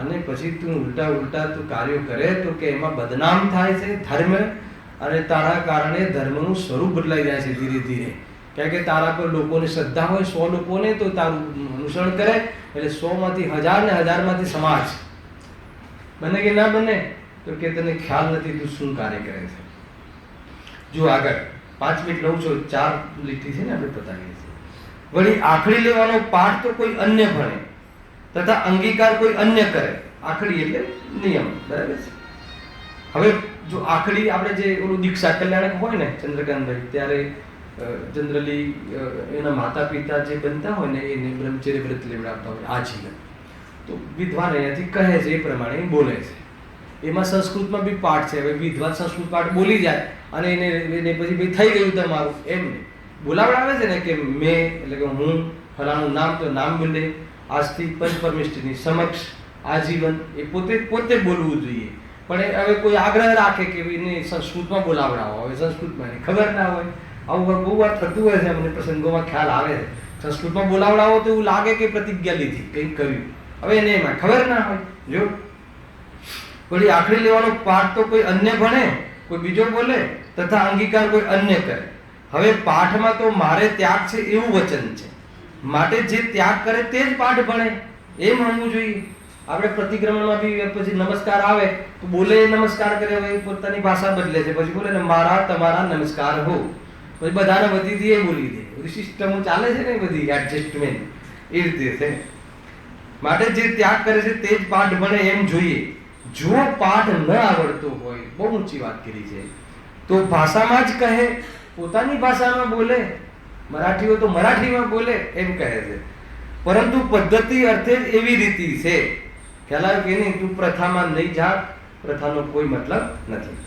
અને પછી તું ઉલટા તું કાર્યો કરે તો કે એમાં બદનામ થાય છે ધર્મ, અને તારા કારણે ધર્મનું સ્વરૂપ બદલાઈ જાય છે ધીરે ધીરે. કારણ કે તારા પર લોકોની શ્રદ્ધા હોય, 100 લોકોને તો તારું અનુસરણ કરે, એટલે 100 માંથી 1000 ને 1000 માંથી સમાજ. બને કે ના બને? તો કે તને ખ્યાલ નથી તું શું કાર્ય કરે છે. જો આગળ 5 મિનિટ લઉં છું, 4 લીટી છે ને આપણે પતાવીએ છીએ. વળી આખડી લેવાનો પાઠ તો કોઈ અન્ય ભણે તથા અંગીકાર કોઈ અન્ય કરે. આખડી એટલે નિયમ, બરાબર છે. હવે જો આખડી આપણે જે ઓલું દીક્ષા કલ્યાણક હોય ને ચંદ્રકાંતભાઈ, ત્યારે જનરલી એના માતા પિતા જે બનતા હોય ને એને બ્રહ્મચર્ય વ્રત લેવડાવતા હોય આજીવન. તો વિદ્વાન અહીંયાથી કહે છે એ પ્રમાણે બોલે છે. એમાં સંસ્કૃતમાં બી પાઠ છે. હવે વિદ્વાન સંસ્કૃત પાઠ બોલી જાય અને એને પછી ભાઈ થઈ ગયું તમારું એમ નહીં, બોલાવડાવે છે ને કે મેં એટલે કે હું ફલાણું નામ, તો નામ બોલે. આજથી પંચપરમેષ્ઠની સમક્ષ આજીવન એ પોતે બોલવું જોઈએ. પણ હવે કોઈ આગ્રહ રાખે કે એને સંસ્કૃતમાં બોલાવડાવો, હવે સંસ્કૃતમાં એને ખબર ના હોય. આવું બહુ વાર થતું હોય છે, અમને પ્રસંગોમાં ખ્યાલ આવે છે. સંસ્કૃતમાં બોલાવડાવો તો એવું લાગે કે પ્રતિજ્ઞા લીધી, કંઈક કર્યું. હવે એને એમાં ખબર ના હોય. જો વળી આખડી લેવાનો પાઠ તો કોઈ અન્ય ભણે, કોઈ બીજો બોલે, તથા અંગીકાર કોઈ અન્ય કરે. હવે પાઠમાં તો મારે ત્યાગ છે એવું વચન છે, માટે જે ત્યાગ કરે તે જ પાઠ ભણે, એમ હોવું જોઈએ. આપણે પ્રતિક્રમણમાં બી પછી નમસ્કાર આવે તો બોલે નમસ્કાર કરે, હવે પોતાની ભાષા બદલે છે, પછી બોલે ને મારા તમારા નમસ્કાર હો, પછી બધાને વધી દે બોલી દે. બધી સિસ્ટમો ચાલે છે ને, બધી એડજસ્ટમેન્ટ એ રીતે છે. માટે જે ત્યાગ કરે છે તે જ પાઠ ભણે એમ જોઈએ. જો પાઠ ન આવડતો હોય, બહુ ઊંચી વાત કરી છે, તો ભાષામાં જ કહે, પોતાની ભાષામાં બોલે. મરાઠીઓ તો મરાઠીમાં બોલે એમ કહે છે. પરંતુ પદ્ધતિ અર્થે જ એવી રીતિ છે. ખ્યાલ આવે કે નહીં? તું પ્રથામાં નહીં જા, પ્રથાનો કોઈ મતલબ નથી.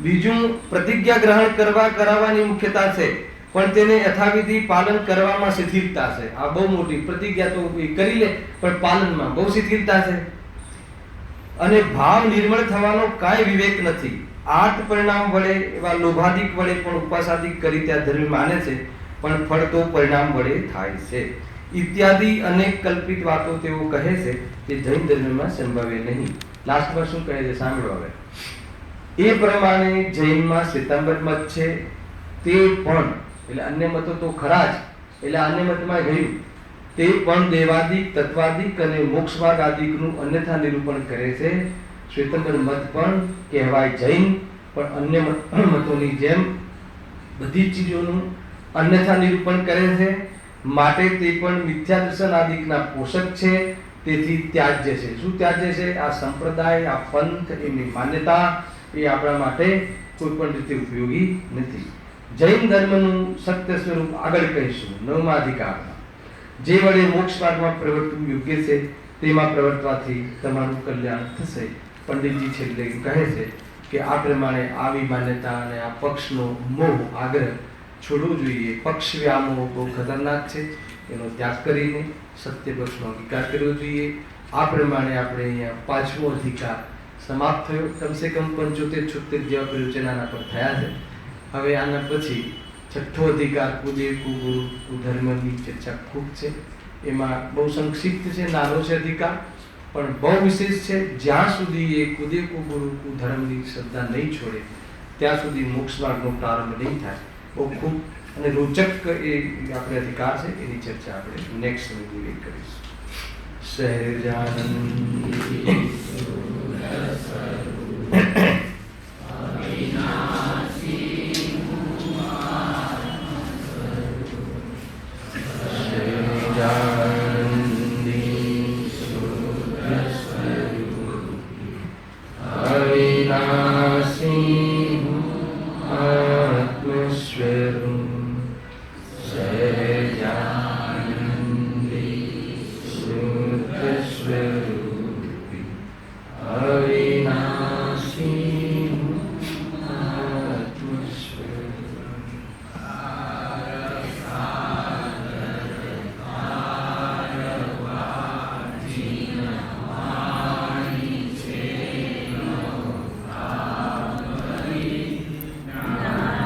બીજું, પ્રતિજ્ઞા ગ્રહણ કરાવવાની મુખ્યતા છે, પણ તેને યથાવિધિ પાલન કરવામાં શિથિલતા છે. આ બહુ મોટી પ્રતિજ્ઞા તો કરી લે, પણ પાલનમાં બહુ શિથિલતા છે. અને ભાવ નિર્મળ થવાનો કાંઈ વિવેક નથી. આઠ પરિણામ વડે એવા લોભાદિક વડે પણ ઉપાસાદિક કરી ત્યાં ધર્મ માને છે, પણ ફળ તો પરિણામ વડે થાય છે ઇત્યાદિ અનેક કલ્પિત વાતો તેઓ કહે છે, તે જૈન ધર્મમાં સંભવે નહીં. લાસ્ટમાં શું કહે છે સાંભળો હવે. એ પ્રમાણે જૈનમાં શ્વેતાંબર મત છે, તે પણ એટલે અન્ય મતો તો ખરા જ, એટલે અન્ય મતમાં ગયું, તે પણ દેવાદિક, તત્વાદિક અને મોક્ષમાર્ગ આદિકનું અન્યથા નિરૂપણ કરે છે. શ્વેતાંબર મત પણ કહેવાય જૈન, પણ અન્ય મતોની જેમ બધી ચીજોનું અન્યથા નિરૂપણ કરે છે. માટે તે પણ મિથ્યા દર્શન આદિકના પોષક છે, તેથી ત્યાજ્ય છે. શું ત્યાજ્ય છે? આ સંપ્રદાય, આ પંથ, એમની માન્યતા એ આપણા માટે કોઈ પણ રીતે ઉપયોગી નથી. જૈન ધર્મનું સત્ય સ્વરૂપ આગળ કહીશું 9મા અધિકારમાં. જે વડે મોક્ષ માર્ગમાં પ્રવર્તવું યોગ્ય છે તેમાં પ્રવર્તવાથી તમારું કલ્યાણ થશે. પંડિતજી છેલ્લે કહે છે કે આ પ્રમાણે આવી માન્યતા અને આ પક્ષનો મોહ, આગ્રહ છોડવું જોઈએ. પક્ષ વ્યામોહ બહુ ખતરનાક છે, એનો ત્યાગ કરીને સત્ય પક્ષનો અંગીકાર કરવો જોઈએ. આ પ્રમાણે આપણે અહીંયા 5મો અધિકાર સમાપ્ત થયો. કમસે કમ 75-76 જેવા પ્રયોજનાના પર થયા છે. હવે આના પછી 6થો અધિકાર કુદેવ કુગુરુ કુધર્મની ચર્ચા ખૂબ છે. એમાં બહુ સંક્ષિપ્ત છે, નાનો છે અધિકાર, પણ બહુ વિશેષ છે. જ્યાં સુધી એ કુદેવ કુગુરુ કુધર્મની શ્રદ્ધા નહીં છોડે ત્યાં સુધી મોક્ષ માર્ગનો પ્રારંભ નહીં થાય. બહુ ખૂબ અને રોચક એ આપણે અધિકાર છે, એની ચર્ચા આપણે નેક્સ્ટ વિડીયો કરીશું. સહેજાનંદ શરૂ સહેજા